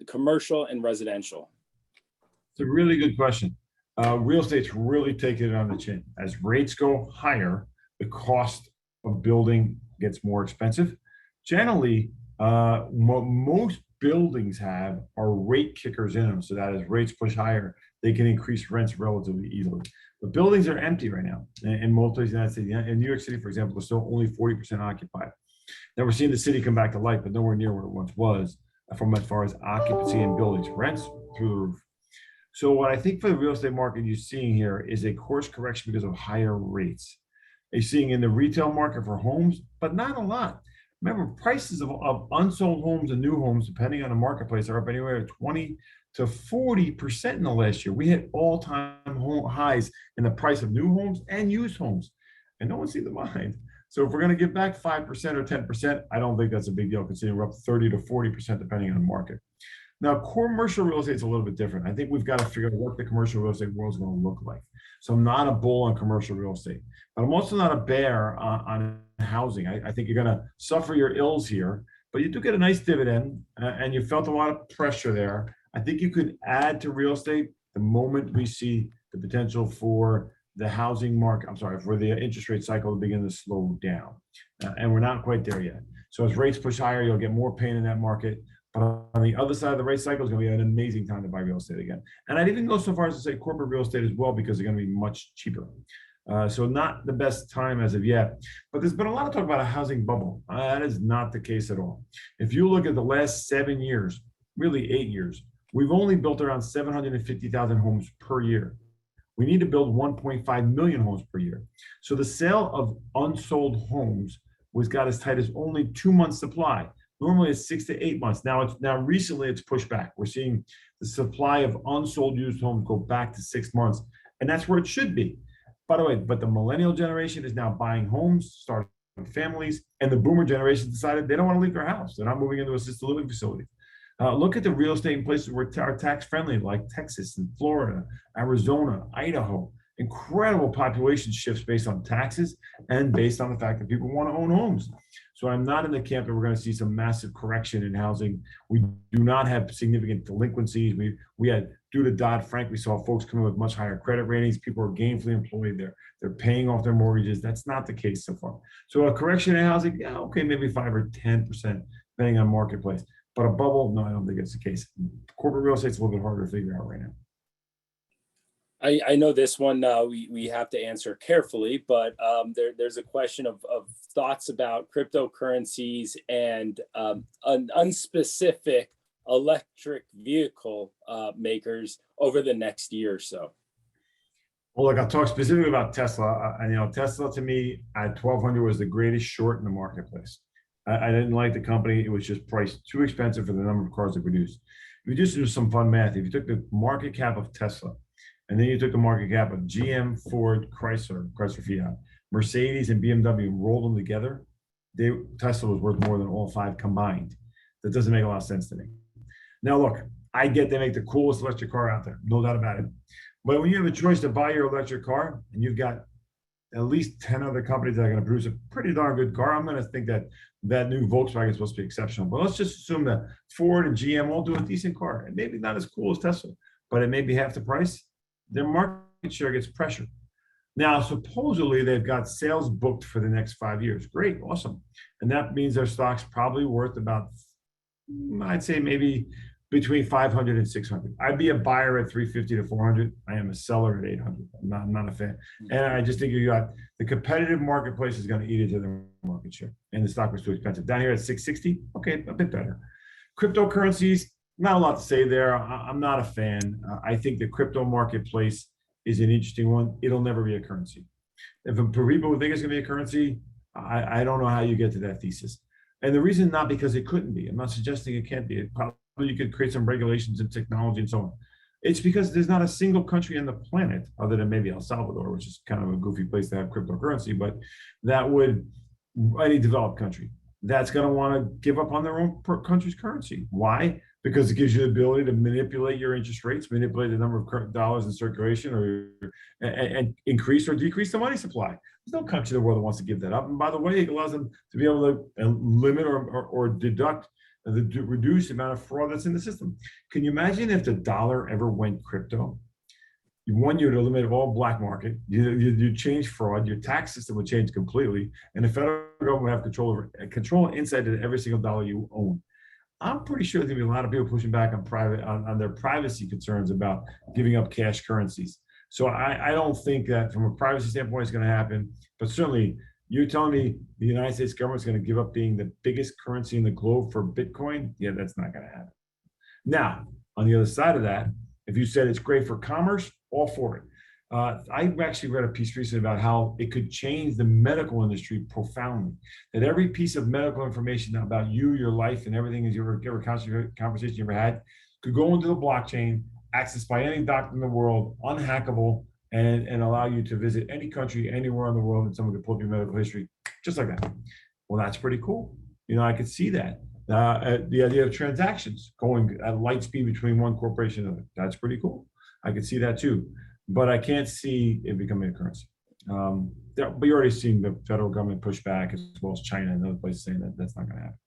A: commercial and residential?
B: It's a really good question. Real estate's really taking it on the chin. As rates go higher, the cost of building gets more expensive. Generally, most buildings have are rate kickers in them, so that as rates push higher, they can increase rents relatively easily. The buildings are empty right now in most places in the United States. In New York City, for example, they're still only 40% occupied. Now we're seeing the city come back to life, but nowhere near where it once was from as far as occupancy in buildings, rents through the roof. So what I think for the real estate market you're seeing here is a course correction because of higher rates. You're seeing in the retail market for homes, but not a lot. Remember, prices of unsold homes and new homes, depending on the marketplace, are up anywhere 20 to 40% in the last year. We hit all-time highs in the price of new homes and used homes, and no one seemed to mind. So if we're going to give back 5% or 10%, I don't think that's a big deal, considering we're up 30 to 40% depending on the market. Now, commercial real estate is a little bit different. I think we've got to figure out what the commercial real estate world is going to look like. So I'm not a bull on commercial real estate, but I'm also not a bear on housing. I think you're going to suffer your ills here, but you do get a nice dividend, and you felt a lot of pressure there. I think you could add to real estate the moment we see the potential for the housing market, for the interest rate cycle to begin to slow down. And we're not quite there yet. So as rates push higher, you'll get more pain in that market. But on the other side of the rate cycle is going to be an amazing time to buy real estate again. And I'd even go so far as to say corporate real estate as well, because they're going to be much cheaper. So not the best time as of yet. But there's been a lot of talk about a housing bubble. That is not the case at all. If you look at the last 7 years, really 8 years, we've only built around 750,000 homes per year. We need to build 1.5 million homes per year. So the sale of unsold homes was got as tight as only 2 months supply. Normally it's 6 to 8 months. Now recently it's pushed back. We're seeing the supply of unsold used homes go back to 6 months, and that's where it should be. By the way, but the millennial generation is now buying homes, starting families, and the boomer generation decided they don't want to leave their house. They're not moving into assisted living facilities. Look at the real estate in places where are tax friendly, like Texas and Florida, Arizona, Idaho. Incredible population shifts based on taxes and based on the fact that people want to own homes. So I'm not in the camp that we're going to see some massive correction in housing. We do not have significant delinquencies. We had, due to Dodd-Frank, we saw folks come in with much higher credit ratings. People are gainfully employed. They're paying off their mortgages. That's not the case so far. So a correction in housing, yeah, okay, maybe 5 or 10%, depending on marketplace. But a bubble, no, I don't think it's the case. Corporate real estate's a little bit harder to figure out right now.
A: I know this one we have to answer carefully, but there's a question of thoughts about cryptocurrencies and an unspecific electric vehicle makers over the next year or so.
B: Well, look, I'll talk specifically about Tesla. And Tesla to me at 1,200 was the greatest short in the marketplace. I didn't like the company. It was just priced too expensive for the number of cars they produced. If you just do some fun math, if you took the market cap of Tesla, and then you took the market cap of GM, Ford, Chrysler Fiat, Mercedes, and BMW, and rolled them together, Tesla was worth more than all 5 combined. That doesn't make a lot of sense to me. Now, look, I get they make the coolest electric car out there, no doubt about it. But when you have a choice to buy your electric car, and you've got at least 10 other companies that are going to produce a pretty darn good car, I'm going to think that new Volkswagen is supposed to be exceptional. But let's just assume that Ford and GM all do a decent car, and maybe not as cool as Tesla, but it may be half the price. Their market share gets pressured. Now, supposedly they've got sales booked for the next 5 years. Great, awesome. And that means their stock's probably worth about, I'd say maybe between 500 and 600. I'd be a buyer at 350 to 400. I am a seller at 800. I'm not a fan. And I just think you got the competitive marketplace is going to eat into their market share. And the stock was too expensive. Down here at 660, okay, a bit better. Cryptocurrencies, not a lot to say there. I'm not a fan. I think the crypto marketplace is an interesting one. It'll never be a currency. If people think it's going to be a currency, I don't know how you get to that thesis. And the reason not because it couldn't be. I'm not suggesting it can't be. Probably you could create some regulations and technology and so on. It's because there's not a single country on the planet, other than maybe El Salvador, which is kind of a goofy place to have cryptocurrency, but that would, any developed country, that's going to want to give up on their own country's currency. Why? Because it gives you the ability to manipulate your interest rates, manipulate the number of dollars in circulation, and increase or decrease the money supply. There's no country in the world that wants to give that up. And by the way, it allows them to be able to limit or deduct, reduce the amount of fraud that's in the system. Can you imagine if the dollar ever went crypto? One, you'd eliminate all black market, you change fraud, your tax system would change completely, and the federal government would have control inside of every single dollar you own. I'm pretty sure there's gonna be a lot of people pushing back on on their privacy concerns about giving up cash currencies. So I don't think that from a privacy standpoint it's going to happen. But certainly, you're telling me the United States government is going to give up being the biggest currency in the globe for Bitcoin? Yeah, that's not going to happen. Now, on the other side of that, if you said it's great for commerce, all for it. I actually read a piece recently about how it could change the medical industry profoundly. That every piece of medical information about you, your life, and everything is your conversation you ever had could go into the blockchain, accessed by any doctor in the world, unhackable, and allow you to visit any country anywhere in the world, and someone could pull up your medical history just like that. Well, that's pretty cool. I could see that. The idea of transactions going at light speed between one corporation and another, that's pretty cool. I could see that too, but I can't see it becoming a currency. But you're already seeing the federal government push back, as well as China and other places saying that that's not going to happen.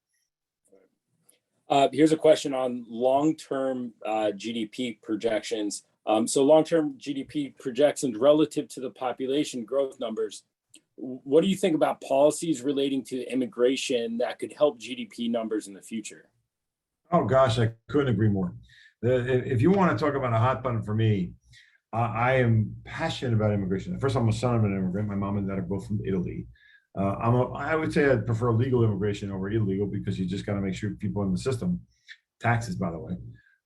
A: Here's a question on long-term GDP projections. So long-term GDP projections relative to the population growth numbers. What do you think about policies relating to immigration that could help GDP numbers in the future?
B: Oh gosh, I couldn't agree more. If you want to talk about a hot button for me, I am passionate about immigration. First, I'm a son of an immigrant. My mom and dad are both from Italy. I would say I'd prefer legal immigration over illegal because you just got to make sure people in the system, taxes, by the way.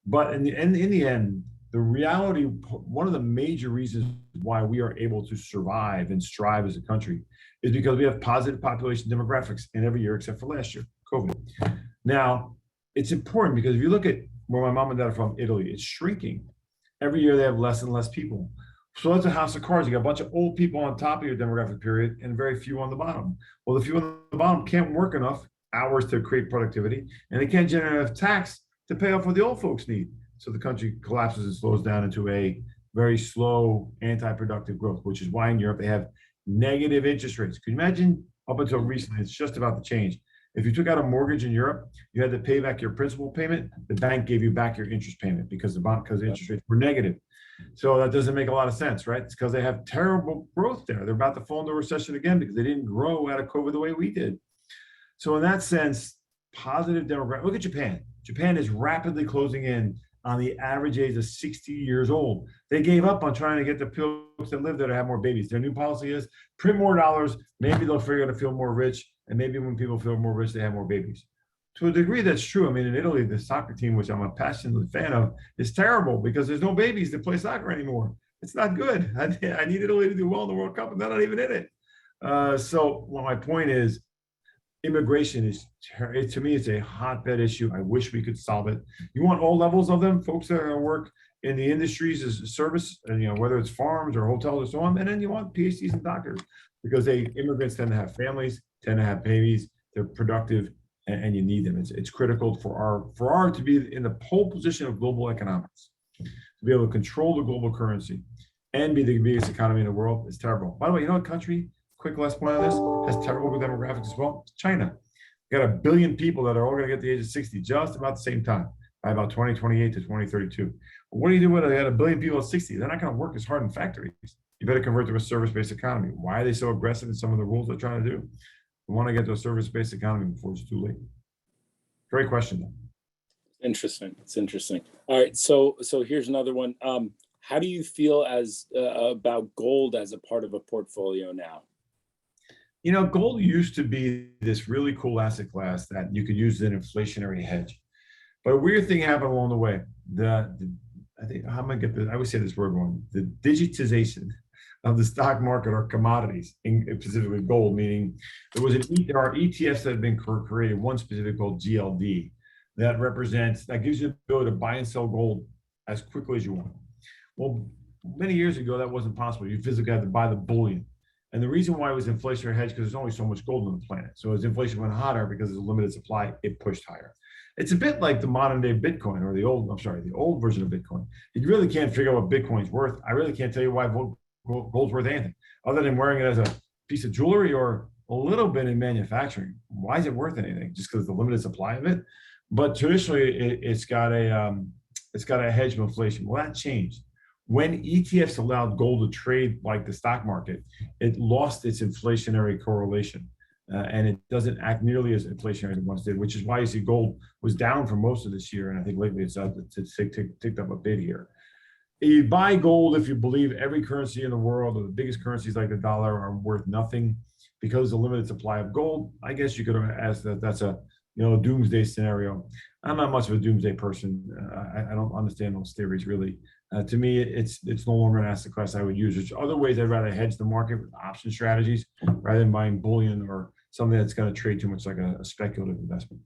B: But in the end, the reality, one of the major reasons why we are able to survive and strive as a country is because we have positive population demographics in every year except for last year, COVID. Now, it's important because if you look at where my mom and dad are from, Italy, it's shrinking. Every year they have less and less people. So that's a house of cards. You got a bunch of old people on top of your demographic period and very few on the bottom. Well, the few on the bottom can't work enough hours to create productivity, and they can't generate enough tax to pay off what the old folks need. So the country collapses and slows down into a very slow, anti-productive growth, which is why in Europe they have negative interest rates. Can you imagine up until recently, it's just about to change. If you took out a mortgage in Europe, you had to pay back your principal payment. The bank gave you back your interest payment because the interest rates were negative. So that doesn't make a lot of sense, right? It's because they have terrible growth there. They're about to fall into a recession again because they didn't grow out of COVID the way we did. So in that sense, positive demographic. Look at Japan. Japan is rapidly closing in on the average age of 60 years old. They gave up on trying to get the folks that live there to have more babies. Their new policy is print more dollars. Maybe they'll figure out to feel more rich. And maybe when people feel more rich, they have more babies. To a degree, that's true. I mean, in Italy, the soccer team, which I'm a passionate fan of, is terrible because there's no babies that play soccer anymore. It's not good. I need Italy to do well in the World Cup, and they're not even in it. My point is, immigration is, to me, it's a hotbed issue. I wish we could solve it. You want all levels of them, folks that are going to work in the industries as a service, and whether it's farms or hotels or so on, and then you want PhDs and doctors because immigrants tend to have families, tend to have babies, they're productive, and you need them. It's critical for our to be in the pole position of global economics, to be able to control the global currency and be the biggest economy in the world is terrible. By the way, you know what country, quick last point on this, has terrible demographics as well? It's China. You got 1 billion people that are all going to get to the age of 60 just about the same time, by about 2028 to 2032. But what do you do when they got 1 billion people at 60? They're not going to work as hard in factories. You better convert to a service-based economy. Why are they so aggressive in some of the rules they're trying to do? We want to get to a service-based economy before it's too late. Great question, though.
A: Interesting. It's interesting. All right. So here's another one. How do you feel about gold as a part of a portfolio now?
B: Gold used to be this really cool asset class that you could use as an inflationary hedge. But a weird thing happened along the way. I think how am I get this? I always say this word wrong. The digitization of the stock market or commodities, specifically gold, meaning there are ETFs that have been created, one specific called GLD, that gives you the ability to buy and sell gold as quickly as you want. Well, many years ago, that wasn't possible. You physically had to buy the bullion. And the reason why it was inflationary hedge, because there's only so much gold on the planet. So as inflation went hotter, because there's a limited supply, it pushed higher. It's a bit like the modern day Bitcoin or the old version of Bitcoin. You really can't figure out what Bitcoin's worth. I really can't tell you why gold's worth anything other than wearing it as a piece of jewelry or a little bit in manufacturing. Why is it worth anything? Just because of the limited supply of it. But traditionally, it's got a hedge of inflation. Well, that changed when ETFs allowed gold to trade like the stock market. It lost its inflationary correlation. and it doesn't act nearly as inflationary as it once did, which is why you see gold was down for most of this year, and I think lately it's ticked up a bit here. You buy gold if you believe every currency in the world, or the biggest currencies like the dollar, are worth nothing because of the limited supply of gold. I guess you could ask that that's a doomsday scenario. I'm not much of a doomsday person. I don't understand those theories really. To me, it's no longer an asset class I would use. There's other ways I'd rather hedge the market with option strategies rather than buying bullion or something that's going to trade too much like a speculative investment.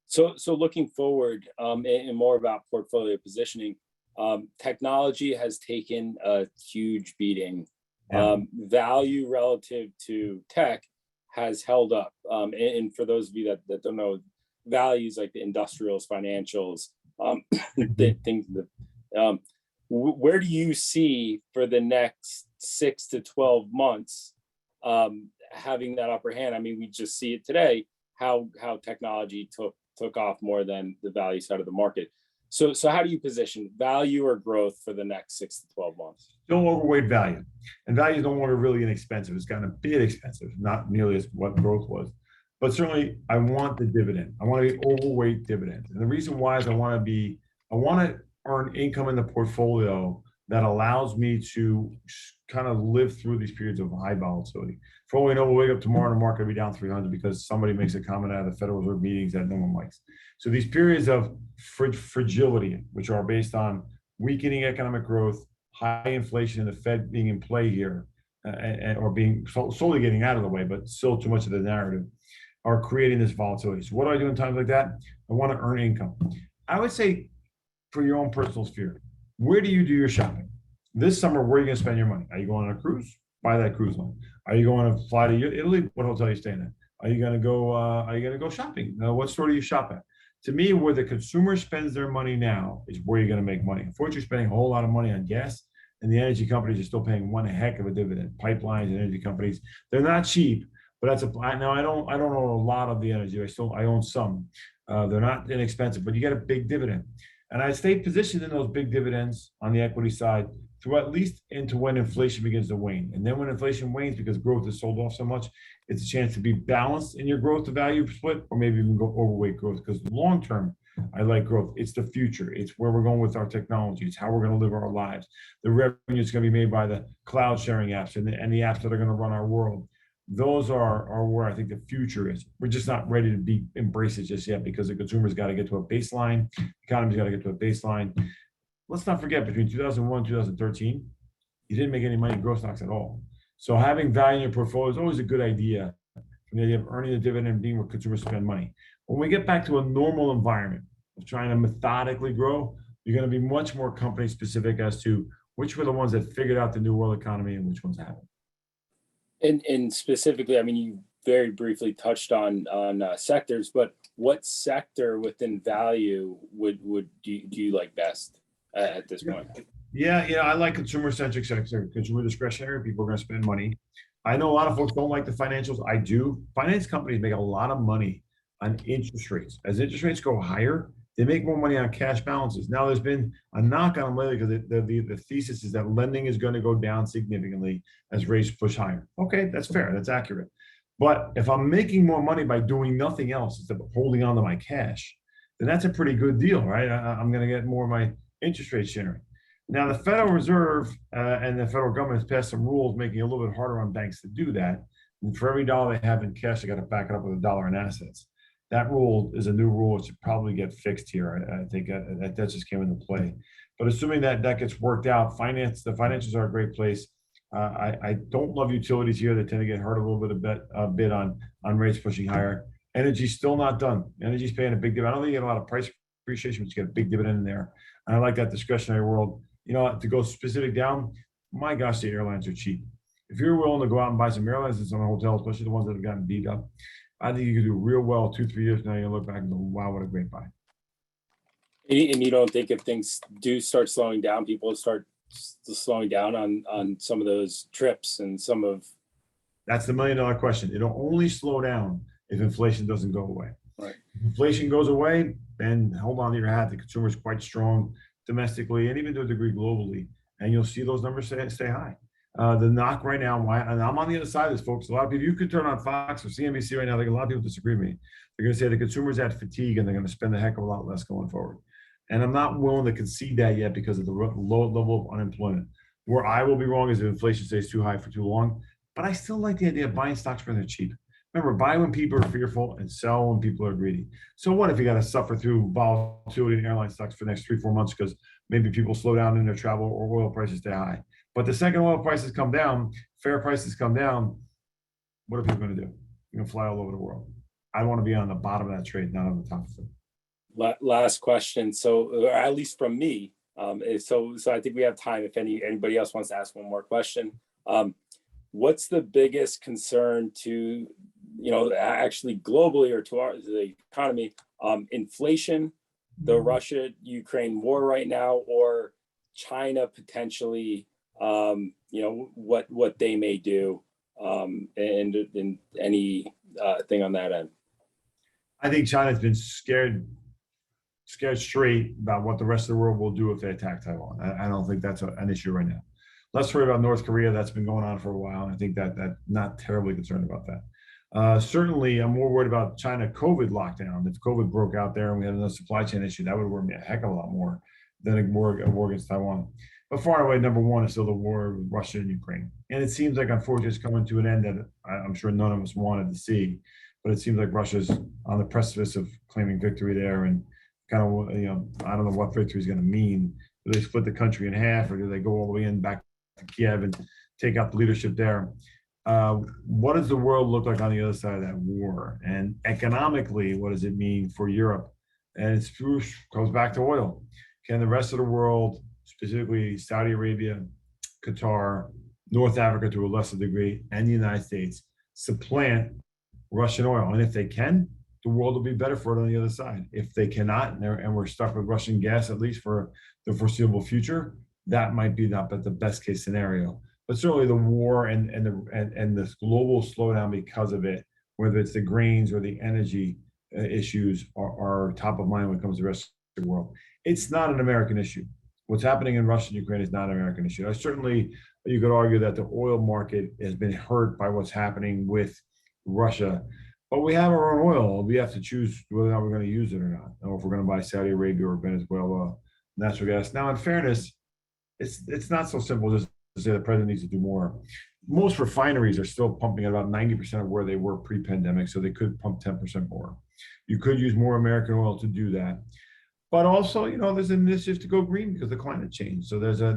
A: So looking forward, and more about portfolio positioning, technology has taken a huge beating.
B: Yeah.
A: Value relative to tech has held up. And for those of you that don't know, values like the industrials, financials, things that, where do you see for the next 6 to 12 months having that upper hand? I mean, we just see it today, how technology took off more than the value side of the market. So how do you position value or growth for the next 6 to 12 months?
B: Don't overweight value. And value is no longer really inexpensive. It's gotten a bit expensive, not nearly as what growth was. But certainly I want the dividend. I want to be overweight dividends. And the reason why is I want to earn income in the portfolio that allows me to kind of live through these periods of high volatility. For all we know, we'll wake up tomorrow and the market will be down 300 because somebody makes a comment out of the Federal Reserve meetings that no one likes. So these periods of fragility, which are based on weakening economic growth, high inflation, and the Fed being in play here, or being slowly getting out of the way, but still too much of the narrative, are creating this volatility. So what do I do in times like that? I want to earn income. I would say for your own personal sphere, where do you do your shopping? This summer, where are you going to spend your money? Are you going on a cruise? Buy that cruise line. Are you going to fly to Italy? What hotel are you staying at? Are you going to go shopping? What store do you shop at? To me, where the consumer spends their money now is where you're going to make money. Unfortunately, you're spending a whole lot of money on gas, and the energy companies are still paying one heck of a dividend. Pipelines and energy companies, they're not cheap, but now I don't own a lot of the energy. I own some. They're not inexpensive, but you get a big dividend. And I stay positioned in those big dividends on the equity side through at least into when inflation begins to wane. And then when inflation wanes, because growth is sold off so much, it's a chance to be balanced in your growth to value split, or maybe even go overweight growth. Because long term, I like growth. It's the future. It's where we're going with our technology. It's how we're going to live our lives. The revenue is going to be made by the cloud sharing apps and the apps that are going to run our world. Those are where I think the future is. We're just not ready to embrace it just yet because the consumer's got to get to a baseline. The economy's got to get to a baseline. Let's not forget, between 2001 and 2013, you didn't make any money in growth stocks at all. So having value in your portfolio is always a good idea, from the idea of earning a dividend and being where consumers spend money. When we get back to a normal environment of trying to methodically grow, you're going to be much more company specific as to which were the ones that figured out the new world economy and which ones haven't.
A: And specifically, I mean, you very briefly touched on sectors, but what sector within value would do you like best at this point?
B: Yeah, I like consumer-centric sector, consumer discretionary. People are going to spend money. I know a lot of folks don't like the financials. I do. Finance companies make a lot of money on interest rates. As interest rates go higher, they make more money on cash balances. Now, there's been a knock on them lately because the thesis is that lending is going to go down significantly as rates push higher. Okay, that's fair. That's accurate. But if I'm making more money by doing nothing else instead of holding on to my cash, then that's a pretty good deal, right? I'm going to get more of my interest rate sharing. Now, the Federal Reserve and the federal government has passed some rules making it a little bit harder on banks to do that. And for every dollar they have in cash, they got to back it up with $1 in assets. That rule is a new rule. It should probably get fixed here. I think that just came into play. But assuming that gets worked out, the financials are a great place. I don't love utilities here. They tend to get hurt a little bit on rates pushing higher. Energy's still not done. Energy's paying a big dividend. I don't think you get a lot of price appreciation, but you get a big dividend in there. And I like that discretionary world. To go specific down, my gosh, the airlines are cheap. If you're willing to go out and buy some airlines and some hotels, especially the ones that have gotten beat up, I think you can do real well 2-3 years now. You look back and go, wow, what a great buy.
A: And you don't think if things do start slowing down, people start slowing down on some of those trips and some of...
B: That's the $1 million question. It'll only slow down if inflation doesn't go away.
A: Right.
B: If inflation goes away, then hold on to your hat. The consumer is quite strong domestically and even to a degree globally. And you'll see those numbers stay high. The knock right now, and I'm on the other side of this, folks. A lot of people, you could turn on Fox or CNBC right now. Like a lot of people disagree with me. They're going to say the consumer's at fatigue and they're going to spend a heck of a lot less going forward. And I'm not willing to concede that yet because of the low level of unemployment. Where I will be wrong is if inflation stays too high for too long. But I still like the idea of buying stocks when they're cheap. Remember, buy when people are fearful and sell when people are greedy. So what if you got to suffer through volatility in airline stocks for the next 3-4 months because maybe people slow down in their travel or oil prices stay high? But the second oil prices come down, fair prices come down, what are people going to do? You're going to fly all over the world. I want to be on the bottom of that trade, not on the top of it.
A: Last question. So, or at least from me. So I think we have time if anybody else wants to ask one more question. What's the biggest concern to, actually globally or to the economy? Inflation, the Russia-Ukraine war right now, or China potentially, what they may do, and any thing on that end?
B: I think China's been scared straight about what the rest of the world will do if they attack Taiwan. I don't think that's an issue right now. Let's worry about North Korea. That's been going on for a while. I think that not terribly concerned about that. Certainly, I'm more worried about China COVID lockdown. If COVID broke out there and we had another supply chain issue, that would worry me a heck of a lot more than a war against Taiwan. But far away, number one is still the war with Russia and Ukraine. And it seems like, unfortunately, it's coming to an end that I'm sure none of us wanted to see. But it seems like Russia's on the precipice of claiming victory there. And kind of, I don't know what victory is going to mean. Do they split the country in half, or do they go all the way in back to Kiev and take out the leadership there? What does the world look like on the other side of that war? And economically, what does it mean for Europe? And it goes back to oil. Can the rest of the world, specifically Saudi Arabia, Qatar, North Africa to a lesser degree, and the United States, supplant Russian oil? And if they can, the world will be better for it on the other side. If they cannot, and we're stuck with Russian gas, at least for the foreseeable future, that might be not but the best case scenario. But certainly the war and the global slowdown because of it, whether it's the grains or the energy issues, are top of mind when it comes to the rest of the world. It's not an American issue. What's happening in Russia and Ukraine is not an American issue. You could argue that the oil market has been hurt by what's happening with Russia, but we have our own oil. We have to choose whether or not we're going to use it or not, or if we're going to buy Saudi Arabia or Venezuela natural gas. Now, in fairness, it's not so simple just to say the president needs to do more. Most refineries are still pumping at about 90% of where they were pre-pandemic, so they could pump 10% more. You could use more American oil to do that. But also, there's an initiative to go green because of climate change. So there's a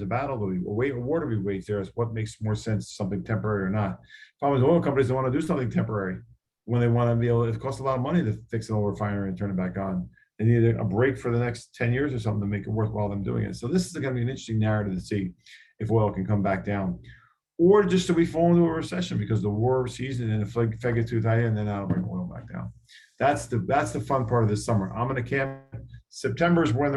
B: battle to be a war to be waged there as what makes more sense, something temporary or not. Problem is, oil companies don't want to do something temporary when they want to be able. It costs a lot of money to fix an old refinery and turn it back on. They need a break for the next 10 years or something to make it worthwhile them doing it. So this is going to be an interesting narrative to see if oil can come back down, or just do we fall into a recession because the war season and the Fed gets too tight and then that'll bring oil back down. That's the fun part of this summer. I'm going to camp. September is when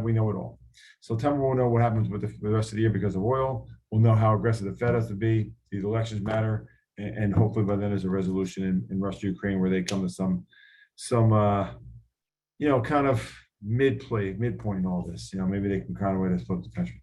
B: we know it all. September we'll know what happens with the rest of the year because of oil. We'll know how aggressive the Fed has to be. These elections matter, and hopefully by then there's a resolution in Russia, Ukraine, where they come to some kind of midpoint in all this. Maybe they can find a way to split the country.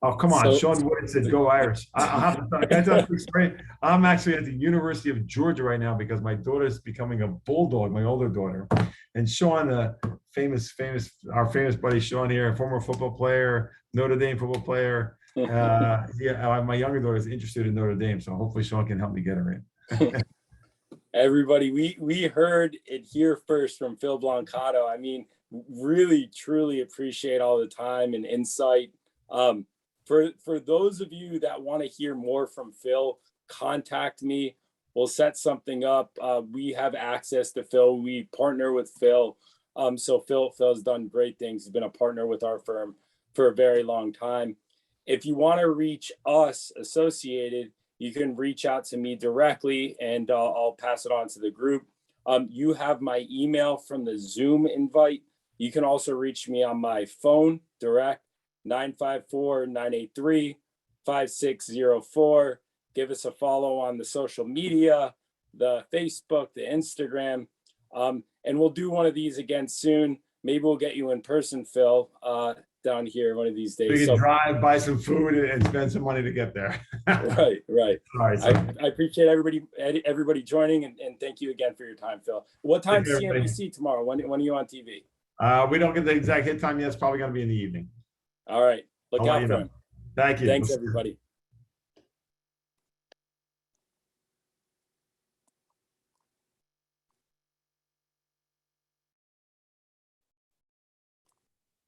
B: Oh, come on. Sean Wood said, go Irish. I tell you a quick story. I'm actually at the University of Georgia right now because my daughter is becoming a bulldog, my older daughter. And Sean, our famous buddy Sean here, a former football player, Notre Dame football player. My younger daughter is interested in Notre Dame, so hopefully Sean can help me get her in.
A: Everybody, we heard it here first from Phil Blancato. I mean, really, truly appreciate all the time and insight. For those of you that want to hear more from Phil, contact me. We'll set something up. We have access to Phil. We partner with Phil. So Phil's done great things. He's been a partner with our firm for a very long time. If you want to reach us associated, you can reach out to me directly and I'll pass it on to the group. You have my email from the Zoom invite. You can also reach me on my phone direct, 954-983-5604. Give us a follow on the social media, the Facebook, the Instagram, and we'll do one of these again soon. Maybe we'll get you in person, Phil, down here one of these
B: We
A: days.
B: can
A: So,
B: drive, buy some food, and spend some money to get there.
A: right.
B: All right, so
A: I appreciate everybody joining, and thank you again for your time, Phil. What time's
B: care, everybody.
A: CNBC tomorrow? When are you on TV?
B: we don't get the exact hit time yet. It's probably going to be in the evening.
A: All right. Look
B: I'll let
A: out
B: you
A: for
B: know.
A: him.
B: Thank you.
A: Thanks, everybody.